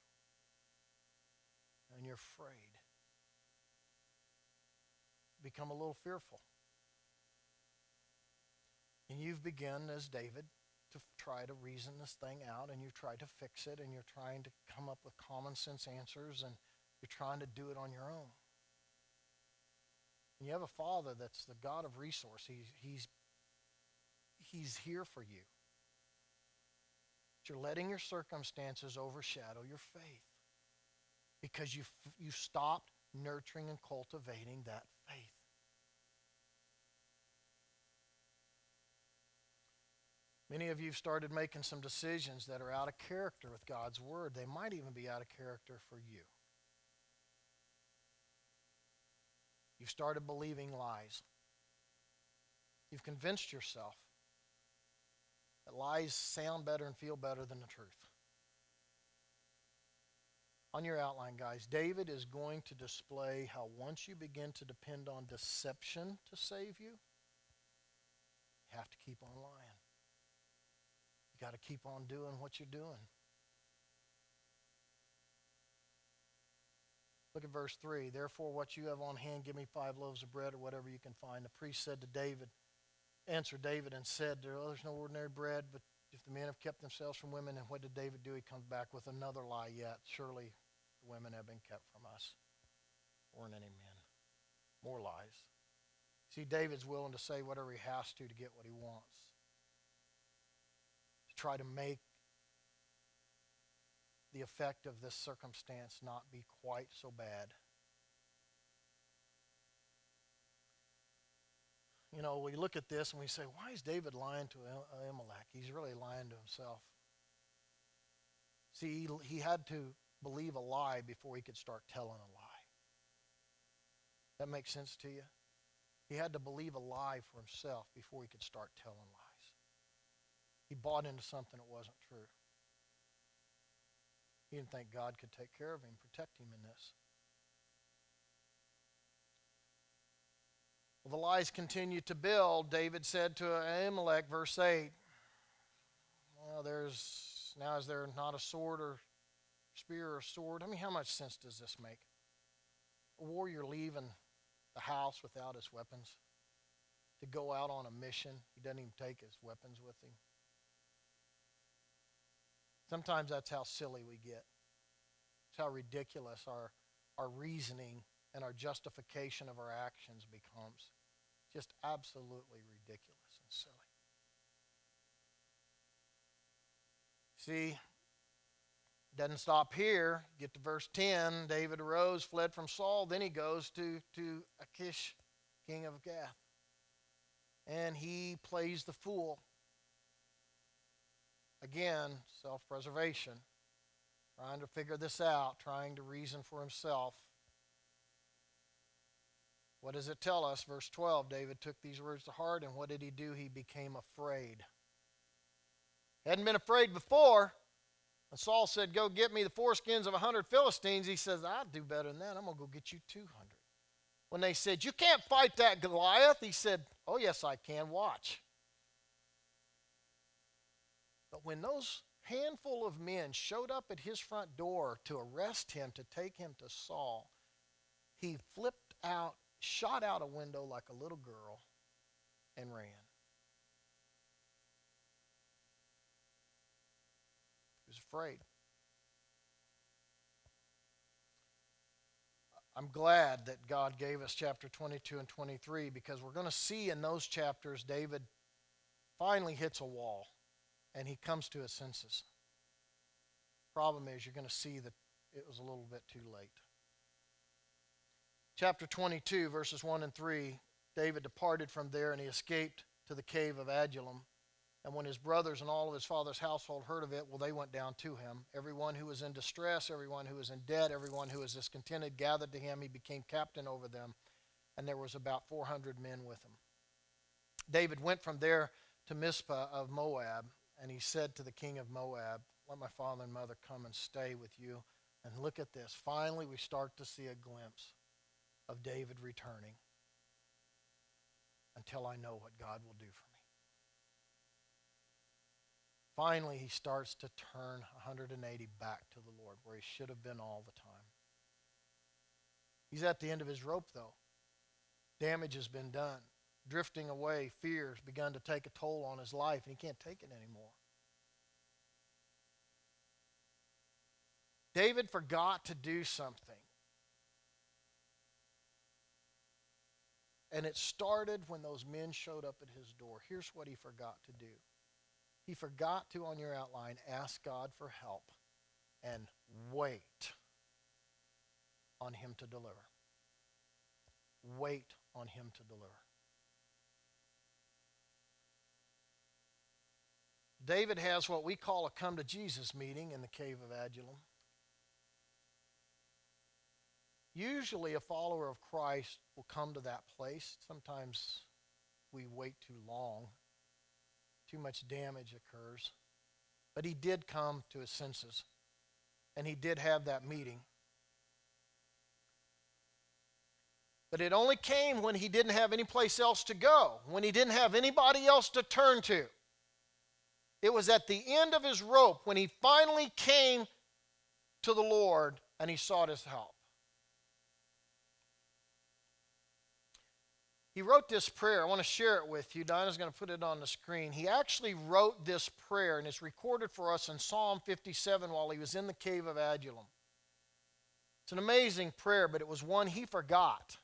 And you're afraid. Become a little fearful. And you've begun, as David, to try to reason this thing out, and you've tried to fix it, and you're trying to come up with common sense answers, and you're trying to do it on your own. And you have a Father that's the God of resource. He's here for you. But you're letting your circumstances overshadow your faith because you stopped nurturing and cultivating that faith. Many of you have started making some decisions that are out of character with God's Word. They might even be out of character for you. You've started believing lies. You've convinced yourself that lies sound better and feel better than the truth. On your outline, guys, David is going to display how once you begin to depend on deception to save you, you have to keep on lying. You got to keep on doing what you're doing. Look at verse 3. Therefore, what you have on hand, give me 5 loaves of bread or whatever you can find. The priest said to David, answered David and said, there's no ordinary bread, but if the men have kept themselves from women, and what did David do? He comes back with another lie yet. Surely the women have been kept from us. Weren't any men. More lies. See, David's willing to say whatever he has to get what he wants. To try to make the effect of this circumstance not be quite so bad. You know, we look at this and we say, why is David lying to Ahimelech? He's really lying to himself. See, he had to believe a lie before he could start telling a lie. That makes sense to you? He had to believe a lie for himself before he could start telling lies. He bought into something that wasn't true. He didn't think God could take care of him, protect him in this. Well, the lies continued to build. David said to Ahimelech, verse 8, well, now is there not a sword or spear or sword? I mean, how much sense does this make? A warrior leaving the house without his weapons to go out on a mission. He doesn't even take his weapons with him. Sometimes that's how silly we get. It's how ridiculous our reasoning and our justification of our actions becomes. Just absolutely ridiculous and silly. See, doesn't stop here. Get to verse 10. David arose, fled from Saul. Then he goes to Achish, king of Gath. And he plays the fool. Again, self-preservation. Trying to figure this out, trying to reason for himself. What does it tell us? Verse 12, David took these words to heart, and what did he do? He became afraid. Hadn't been afraid before. And Saul said, go get me the foreskins of 100 Philistines. He says, I'll do better than that. I'm going to go get you 200. When they said, you can't fight that Goliath, he said, oh, yes, I can. Watch. But when those handful of men showed up at his front door to arrest him, to take him to Saul, he flipped out, shot out a window like a little girl, and ran. He was afraid. I'm glad that God gave us chapter 22 and 23, because we're going to see in those chapters David finally hits a wall and he comes to his senses. Problem is, you're going to see that it was a little bit too late. Chapter 22, verses 1 and 3, David departed from there and he escaped to the cave of Adullam. And when his brothers and all of his father's household heard of it, well, they went down to him. Everyone who was in distress, everyone who was in debt, everyone who was discontented gathered to him. He became captain over them, and there was about 400 men with him. David went from there to Mizpah of Moab, and he said to the king of Moab, let my father and mother come and stay with you. And look at this. Finally, we start to see a glimpse of David returning until I know what God will do for me. Finally, he starts to turn 180 back to the Lord, where he should have been all the time. He's at the end of his rope, though. Damage has been done. Drifting away, fear has begun to take a toll on his life, and he can't take it anymore. David forgot to do something. And it started when those men showed up at his door. Here's what he forgot to do. He forgot to, on your outline, ask God for help and wait on him to deliver. Wait on him to deliver. David has what we call a come to Jesus meeting in the cave of Adullam. Usually a follower of Christ will come to that place. Sometimes we wait too long. Too much damage occurs. But he did come to his senses. And he did have that meeting. But it only came when he didn't have any place else to go, when he didn't have anybody else to turn to. It was at the end of his rope when he finally came to the Lord and he sought his help. He wrote this prayer. I want to share it with you. Dinah's going to put it on the screen. He actually wrote this prayer, and it's recorded for us in Psalm 57 while he was in the cave of Adullam. It's an amazing prayer, but it was one he forgot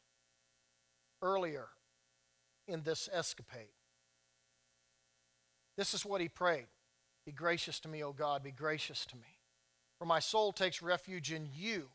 earlier in this escapade. This is what he prayed. Be gracious to me, O God, be gracious to me. For my soul takes refuge in you.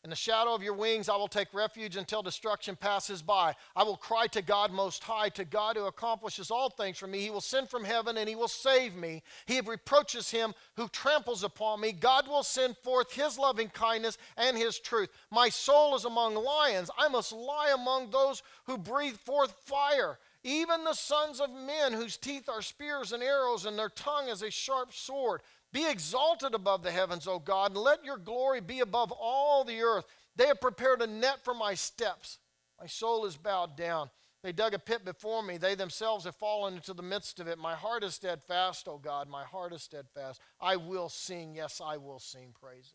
In the shadow of your wings I will take refuge until destruction passes by. I will cry to God Most High, to God who accomplishes all things for me. He will send from heaven and he will save me. He reproaches him who tramples upon me. God will send forth his loving kindness and his truth. My soul is among lions. I must lie among those who breathe forth fire. Even the sons of men whose teeth are spears and arrows and their tongue is a sharp sword. Be exalted above the heavens, O God, and let your glory be above all the earth. They have prepared a net for my steps. My soul is bowed down. They dug a pit before me. They themselves have fallen into the midst of it. My heart is steadfast, O God, my heart is steadfast. I will sing, yes, I will sing praises.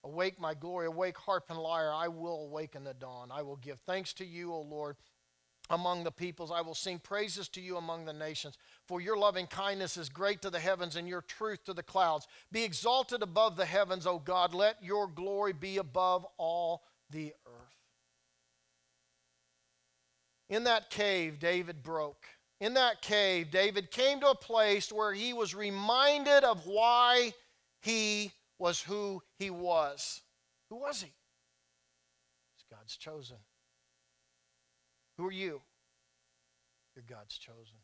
Awake, my glory, awake, harp and lyre. I will awaken the dawn. I will give thanks to you, O Lord, among the peoples. I will sing praises to you among the nations. For your loving kindness is great to the heavens and your truth to the clouds. Be exalted above the heavens, O God. Let your glory be above all the earth. In that cave, David broke. In that cave, David came to a place where he was reminded of why he was who he was. Who was he? He's God's chosen. Who are you? You're God's chosen.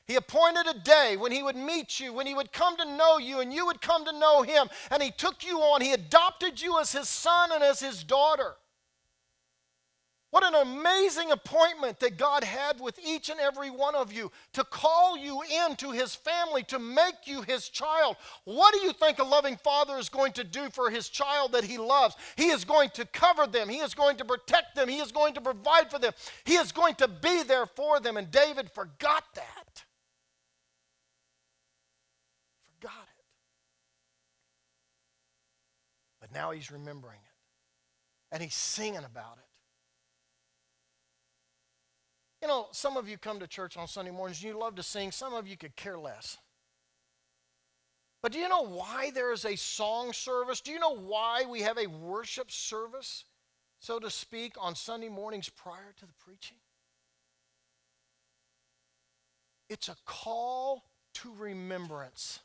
He appointed a day when he would meet you, when he would come to know you, and you would come to know him. And he took you on. He adopted you as his son and as his daughter. What an amazing appointment that God had with each and every one of you to call you into his family, to make you his child. What do you think a loving father is going to do for his child that he loves? He is going to cover them. He is going to protect them. He is going to provide for them. He is going to be there for them. And David forgot that. Forgot it. But now he's remembering it. And he's singing about it. You know, some of you come to church on Sunday mornings and you love to sing. Some of you could care less. But do you know why there is a song service? Do you know why we have a worship service, so to speak, on Sunday mornings prior to the preaching? It's a call to remembrance.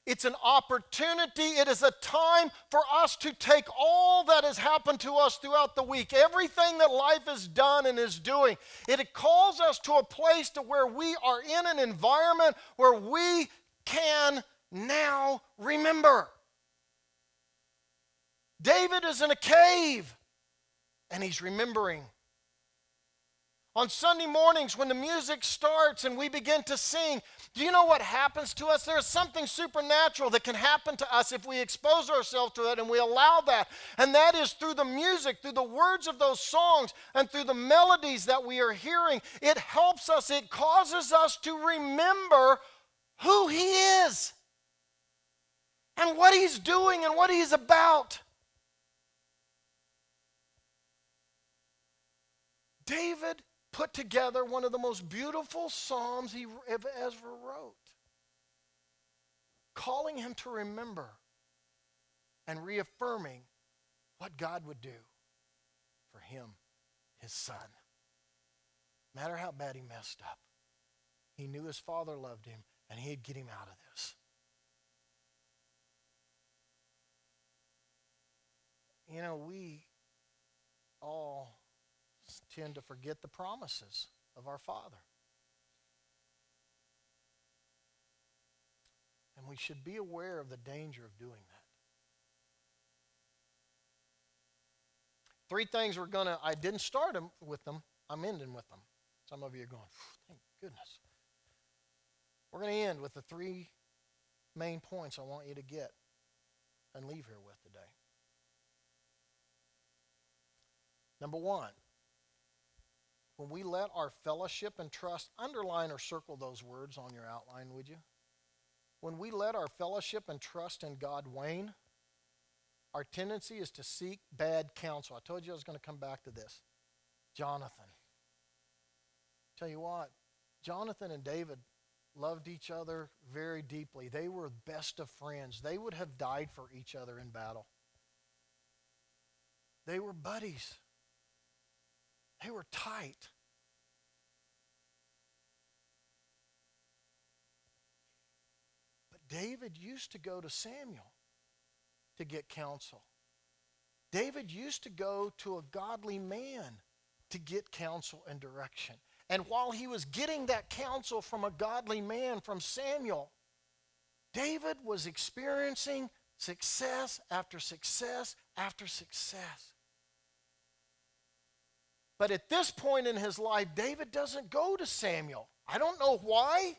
It's an opportunity. It is a time for us to take all that has happened to us throughout the week, everything that life has done and is doing. It calls us to a place to where we are in an environment where we can now remember. David is in a cave and he's remembering. On Sunday mornings when the music starts and we begin to sing, do you know what happens to us? There is something supernatural that can happen to us if we expose ourselves to it and we allow that. And that is through the music, through the words of those songs, and through the melodies that we are hearing. It helps us, it causes us to remember who he is and what he's doing and what he's about. David put together one of the most beautiful psalms he ever wrote, calling him to remember and reaffirming what God would do for him, his son. No matter how bad he messed up, he knew his father loved him and he'd get him out of this. You know, we all tend to forget the promises of our Father. And we should be aware of the danger of doing that. Three things I didn't start with them, I'm ending with them. Some of you are going, thank goodness. We're going to end with the three main points I want you to get and leave here with today. Number one, when we let our fellowship and trust, underline or circle those words on your outline, would you? When we let our fellowship and trust in God wane, our tendency is to seek bad counsel. I told you I was going to come back to this. Jonathan. Tell you what, Jonathan and David loved each other very deeply. They were best of friends. They would have died for each other in battle. They were buddies. They were tight. But David used to go to Samuel to get counsel. David used to go to a godly man to get counsel and direction. And while he was getting that counsel from a godly man, from Samuel, David was experiencing success after success after success. But at this point in his life, David doesn't go to Samuel. I don't know why.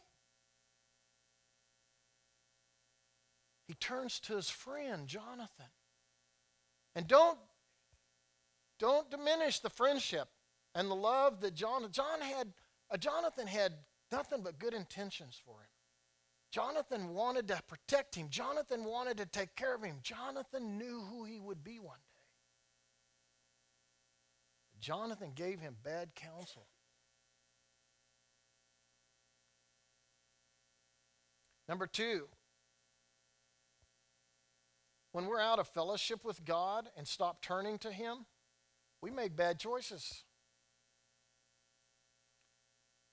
He turns to his friend, Jonathan. And don't diminish the friendship and the love that Jonathan had nothing but good intentions for him. Jonathan wanted to protect him. Jonathan wanted to take care of him. Jonathan knew who he would be one day. Jonathan gave him bad counsel. Number two, when we're out of fellowship with God and stop turning to Him, we make bad choices.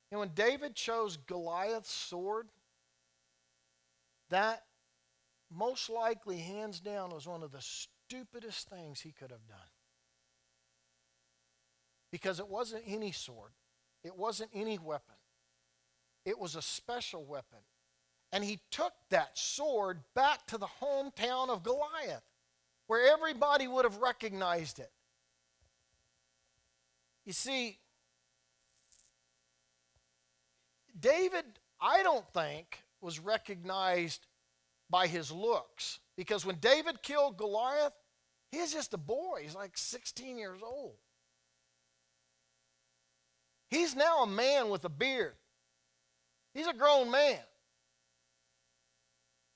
And when David chose Goliath's sword, that most likely, hands down, was one of the stupidest things he could have done. Because it wasn't any sword. It wasn't any weapon. It was a special weapon. And he took that sword back to the hometown of Goliath, where everybody would have recognized it. You see, David, I don't think, was recognized by his looks. Because when David killed Goliath, he was just a boy. He's like 16 years old. He's now a man with a beard. He's a grown man.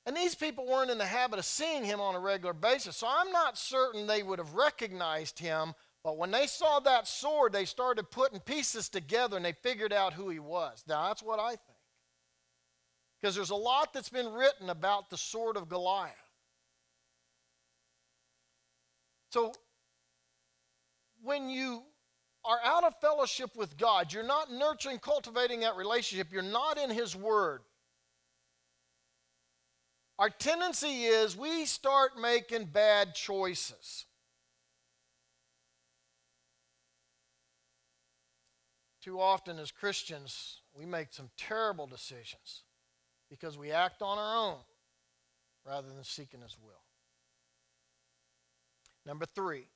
And these people weren't in the habit of seeing him on a regular basis, so I'm not certain they would have recognized him, but when they saw that sword, they started putting pieces together and they figured out who he was. Now, that's what I think. Because there's a lot that's been written about the sword of Goliath. So, when you are out of fellowship with God, you're not nurturing, cultivating that relationship, you're not in His Word. Our tendency is we start making bad choices. Too often as Christians, we make some terrible decisions because we act on our own rather than seeking His will. Number three,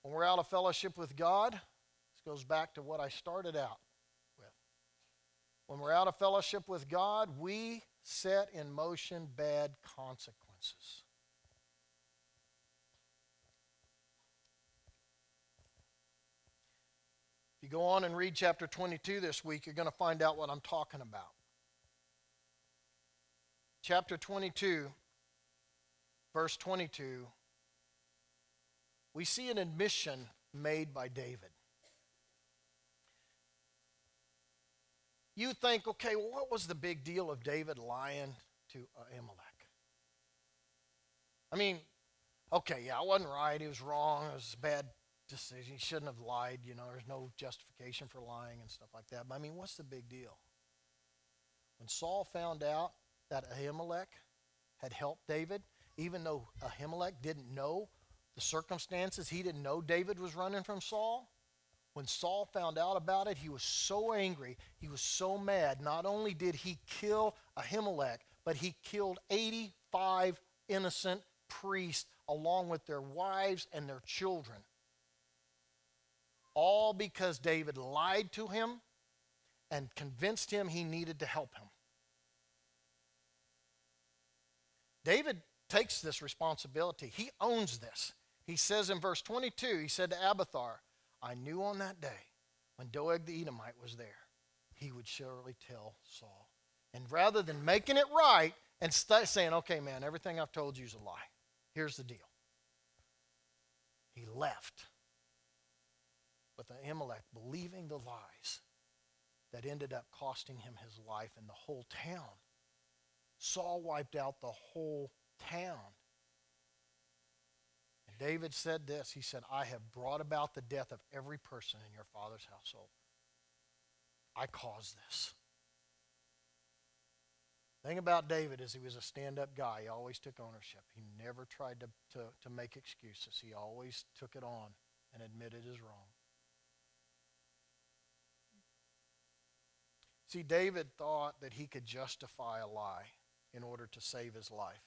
when we're out of fellowship with God, this goes back to what I started out with. When we're out of fellowship with God, we set in motion bad consequences. If you go on and read chapter 22 this week, you're going to find out what I'm talking about. Chapter 22, verse 22, we see an admission made by David. You think, okay, well, what was the big deal of David lying to Ahimelech? I mean, okay, yeah, I wasn't right. He was wrong. It was a bad decision. He shouldn't have lied. You know, there's no justification for lying and stuff like that. But I mean, what's the big deal? When Saul found out that Ahimelech had helped David, even though Ahimelech didn't know the circumstances, he didn't know David was running from Saul. When Saul found out about it, he was so angry, he was so mad. Not only did he kill Ahimelech, but he killed 85 innocent priests along with their wives and their children. All because David lied to him and convinced him he needed to help him. David takes this responsibility. He owns this. He says in verse 22, he said to Abiathar, I knew on that day when Doeg the Edomite was there, he would surely tell Saul. And rather than making it right and saying, okay, man, everything I've told you is a lie. Here's the deal. He left with Ahimelech believing the lies that ended up costing him his life and the whole town. Saul wiped out the whole town. And David said this. He said, I have brought about the death of every person in your father's household. I caused this. The thing about David is he was a stand-up guy. He always took ownership. He never tried to make excuses. He always took it on and admitted his wrong. See, David thought that he could justify a lie in order to save his life.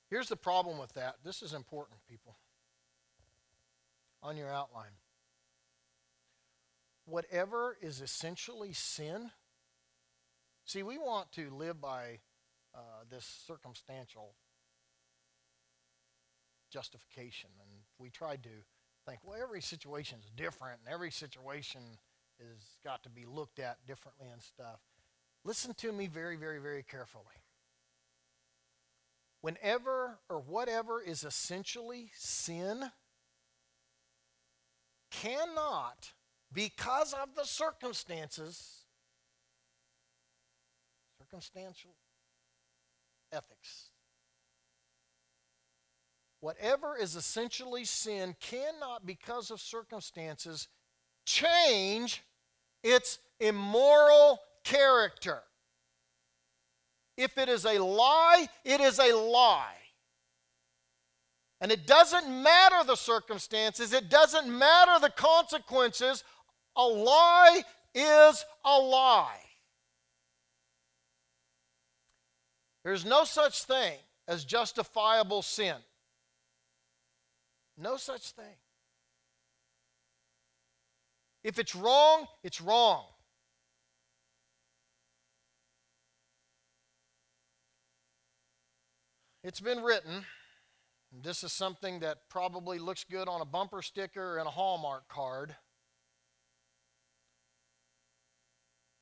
Here's the problem with that. This is important, people. On your outline. Whatever is essentially sin. See, we want to live by this circumstantial justification. And we tried to think, well, every situation is different, and every situation has got to be looked at differently and stuff. Listen to me very, very, very carefully. Whenever or whatever is essentially sin cannot, because of the circumstantial ethics. Whatever is essentially sin cannot, because of circumstances, change its immoral character. If it is a lie, it is a lie. And it doesn't matter the circumstances, it doesn't matter the consequences. A lie is a lie. There's no such thing as justifiable sin. No such thing. If it's wrong, it's wrong. It's been written, and this is something that probably looks good on a bumper sticker and a Hallmark card.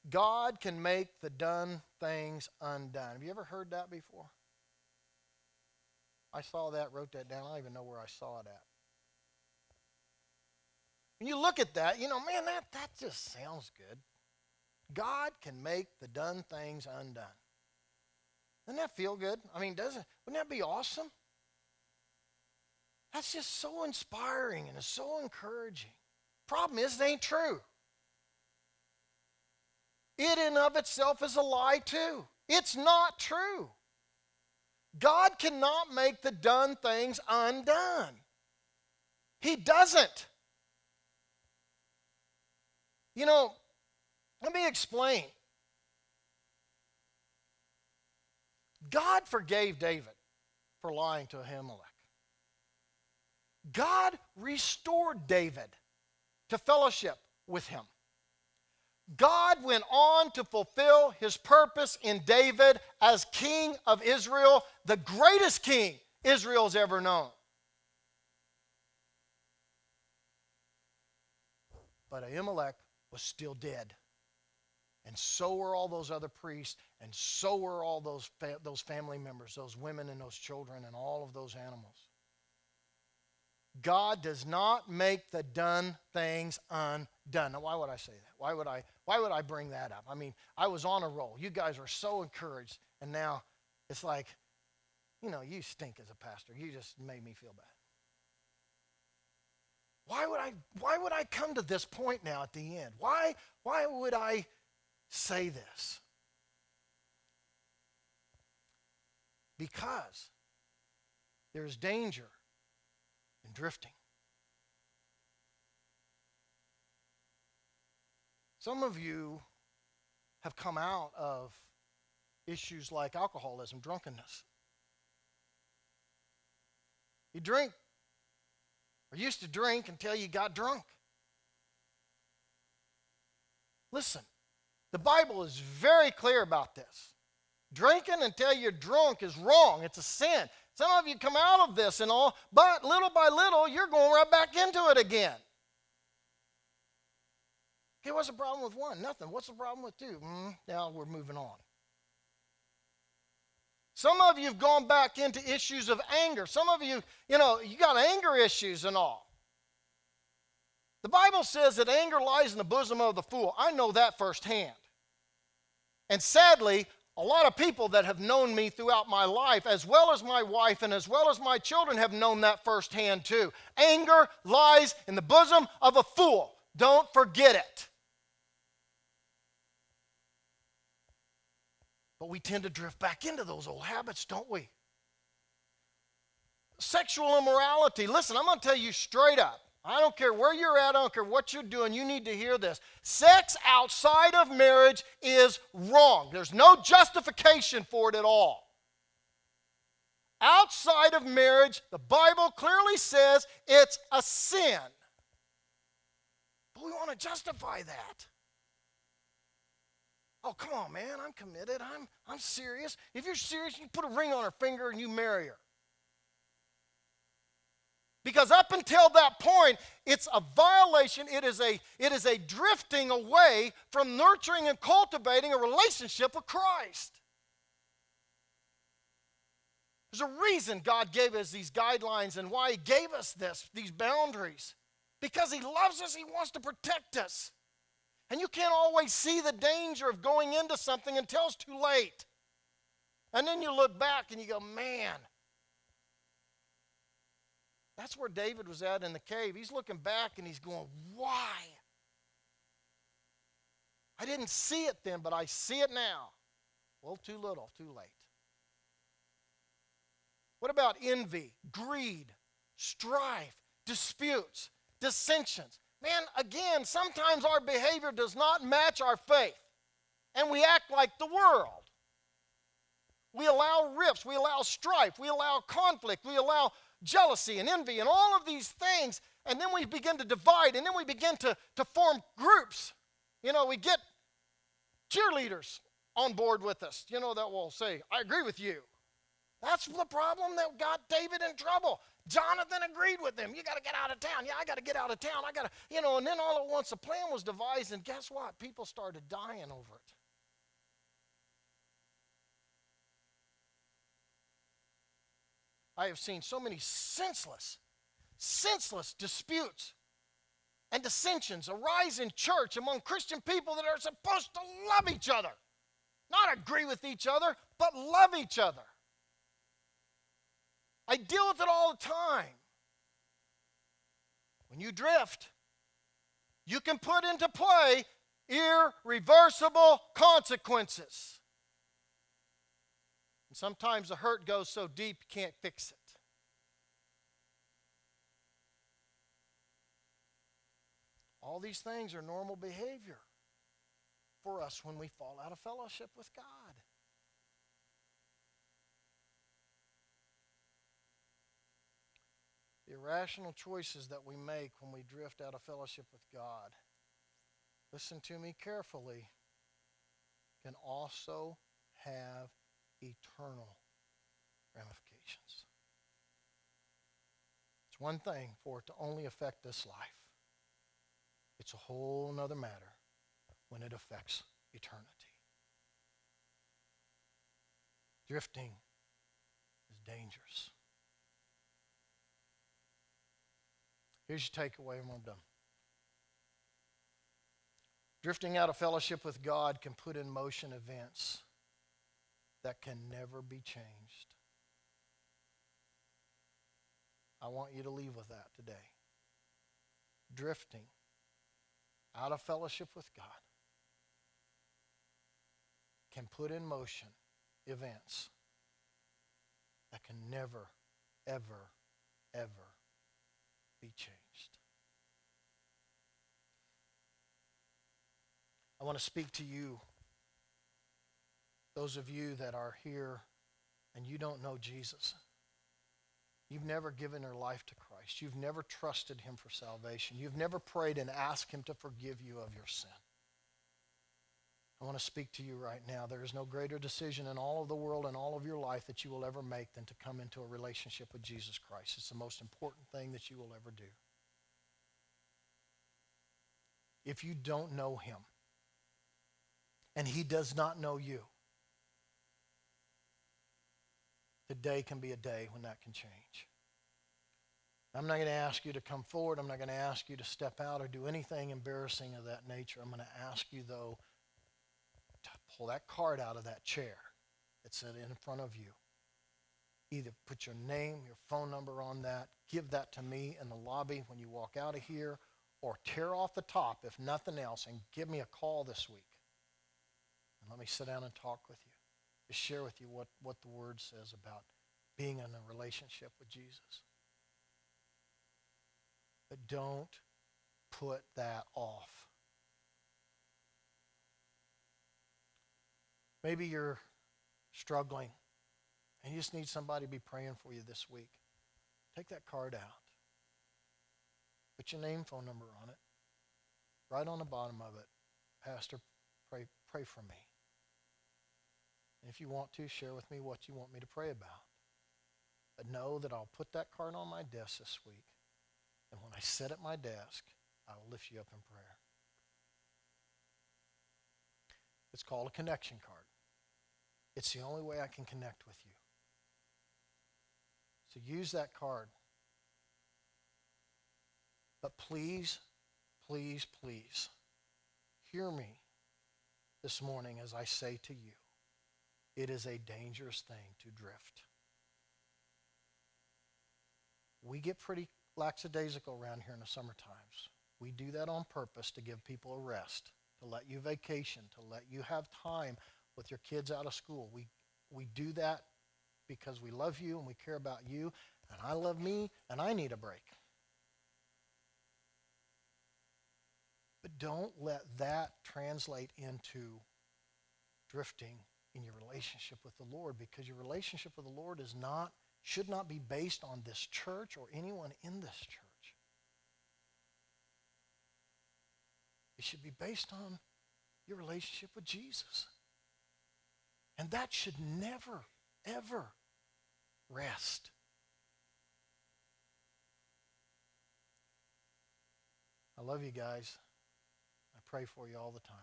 God can make the done things undone. Have you ever heard that before? I saw that, wrote that down. I don't even know where I saw it at. When you look at that, you know, man, that just sounds good. God can make the done things undone. Doesn't that feel good? I mean, wouldn't that be awesome? That's just so inspiring and it's so encouraging. Problem is, it ain't true. It in of itself is a lie too. It's not true. God cannot make the done things undone. He doesn't. You know, let me explain. God forgave David for lying to Ahimelech. God restored David to fellowship with him. God went on to fulfill his purpose in David as king of Israel, the greatest king Israel's ever known. But Ahimelech was still dead. And so were all those other priests, and so were all those family members, those women and those children and all of those animals. God does not make the done things undone. Now, why would I say that? Why would I bring that up? I mean, I was on a roll. You guys were so encouraged, and now it's like, you know, you stink as a pastor. You just made me feel bad. Why would I come to this point now at the end? Why would I say this? Because there's danger in drifting. Some of you have come out of issues like alcoholism, drunkenness. You drink, or used to drink until you got drunk. Listen, the Bible is very clear about this. Drinking until you're drunk is wrong. It's a sin. Some of you come out of this and all, but little by little, you're going right back into it again. Okay, what's the problem with one? Nothing. What's the problem with two? Now we're moving on. Some of you have gone back into issues of anger. Some of you, you got anger issues and all. The Bible says that anger lies in the bosom of the fool. I know that firsthand. And sadly, a lot of people that have known me throughout my life, as well as my wife and as well as my children, have known that firsthand too. Anger lies in the bosom of a fool. Don't forget it. But we tend to drift back into those old habits, don't we? Sexual immorality. Listen, I'm going to tell you straight up. I don't care where you're at. I don't care what you're doing. You need to hear this. Sex outside of marriage is wrong. There's no justification for it at all. Outside of marriage, the Bible clearly says it's a sin. But we want to justify that. Oh, come on, man, I'm committed. I'm serious. If you're serious, you put a ring on her finger and you marry her. Because up until that point, it's a violation. It is a drifting away from nurturing and cultivating a relationship with Christ. There's a reason God gave us these guidelines and why He gave us these boundaries. Because He loves us, He wants to protect us. And you can't always see the danger of going into something until it's too late. And then you look back and you go, man, that's where David was at in the cave. He's looking back and he's going, why? I didn't see it then, but I see it now. Well, too little, too late. What about envy, greed, strife, disputes, dissensions? Man, again, sometimes our behavior does not match our faith, and we act like the world. We allow rifts, we allow strife, we allow conflict, we allow jealousy and envy and all of these things, and then we begin to divide, and then we begin to form groups. We get cheerleaders on board with us, that will say, I agree with you. That's the problem that got David in trouble. Jonathan agreed with him. You got to get out of town. Yeah, I got to get out of town. I got to, and then all at once a plan was devised, and guess what? People started dying over it. I have seen so many senseless disputes and dissensions arise in church among Christian people that are supposed to love each other. Not agree with each other, but love each other. I deal with it all the time. When you drift, you can put into play irreversible consequences. And sometimes the hurt goes so deep you can't fix it. All these things are normal behavior for us when we fall out of fellowship with God. The irrational choices that we make when we drift out of fellowship with God, listen to me carefully, can also have eternal ramifications. It's one thing for it to only affect this life. It's a whole nother matter when it affects eternity. Drifting is dangerous. Here's your takeaway and I'm done. Drifting out of fellowship with God can put in motion events that can never be changed. I want you to leave with that today. Drifting out of fellowship with God can put in motion events that can never, ever, ever be changed. I want to speak to you, those of you that are here and you don't know Jesus. You've never given your life to Christ. You've never trusted him for salvation. You've never prayed and asked him to forgive you of your sin. I want to speak to you right now. There is no greater decision in all of the world and all of your life that you will ever make than to come into a relationship with Jesus Christ. It's the most important thing that you will ever do. If you don't know him and he does not know you, today can be a day when that can change. I'm not going to ask you to come forward. I'm not going to ask you to step out or do anything embarrassing of that nature. I'm going to ask you, though, to pull that card out of that chair that's in front of you. Either put your name, your phone number on that, give that to me in the lobby when you walk out of here, or tear off the top, if nothing else, and give me a call this week. And let me sit down and talk with you. Just share with you what the Word says about being in a relationship with Jesus. But don't put that off. Maybe you're struggling and you just need somebody to be praying for you this week. Take that card out. Put your name, phone number on it. Right on the bottom of it. Pastor, pray for me. And if you want to, share with me what you want me to pray about. But know that I'll put that card on my desk this week. And when I sit at my desk, I will lift you up in prayer. It's called a connection card. It's the only way I can connect with you. So use that card. But please, please, please, hear me this morning as I say to you, it is a dangerous thing to drift. We get pretty lackadaisical around here in the summer times. We do that on purpose to give people a rest, to let you vacation, to let you have time with your kids out of school. We do that because we love you and we care about you, and I love me, and I need a break. But don't let that translate into drifting in your relationship with the Lord, because your relationship with the Lord should not be based on this church or anyone in this church. It should be based on your relationship with Jesus. And that should never, ever rest. I love you guys. I pray for you all the time.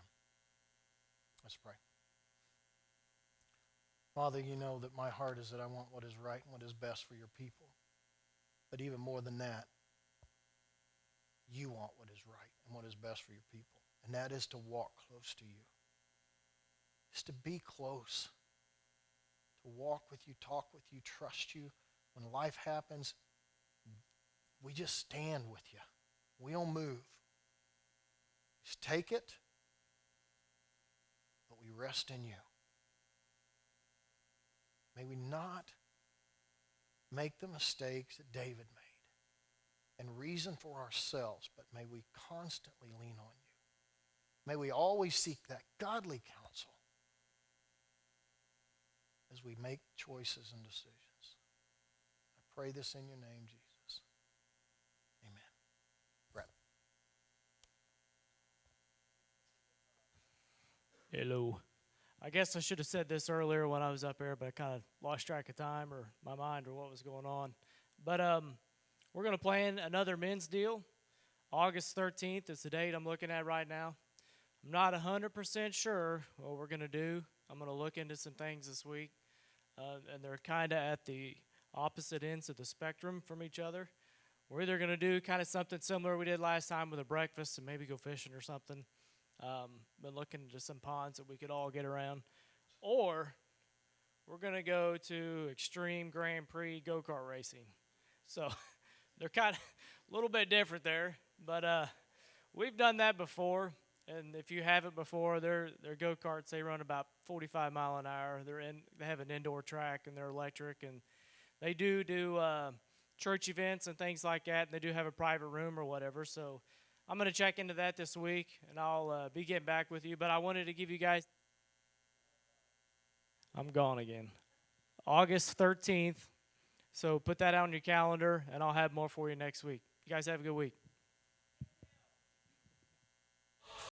Let's pray. Father, you know that my heart is that I want what is right and what is best for your people. But even more than that, you want what is right and what is best for your people. And that is to walk close to you. Just to be close. To walk with you, talk with you, trust you. When life happens, we just stand with you. We don't move. Just take it, but we rest in you. May we not make the mistakes that David made and reason for ourselves, but may we constantly lean on you. May we always seek that godly counsel as we make choices and decisions. I pray this in your name, Jesus. Amen. Brett. Hello. I guess I should have said this earlier when I was up there, but I kind of lost track of time or my mind or what was going on. But we're going to plan another men's deal. August 13th is the date I'm looking at right now. I'm not 100% sure what we're going to do. I'm going to look into some things this week. And they're kind of at the opposite ends of the spectrum from each other. We're either going to do kind of something similar we did last time with a breakfast and maybe go fishing or something. Been looking into some ponds that we could all get around. Or we're going to go to Extreme Grand Prix go-kart racing. So they're kind of a little bit different there. But we've done that before. And if you haven't before, they're go-karts. They run about 45 mile an hour. They have an indoor track, and they're electric. And they do church events and things like that. And they do have a private room or whatever. So I'm going to check into that this week, and I'll be getting back with you. But I wanted to give you guys. I'm gone again. August 13th. So put that out on your calendar, and I'll have more for you next week. You guys have a good week.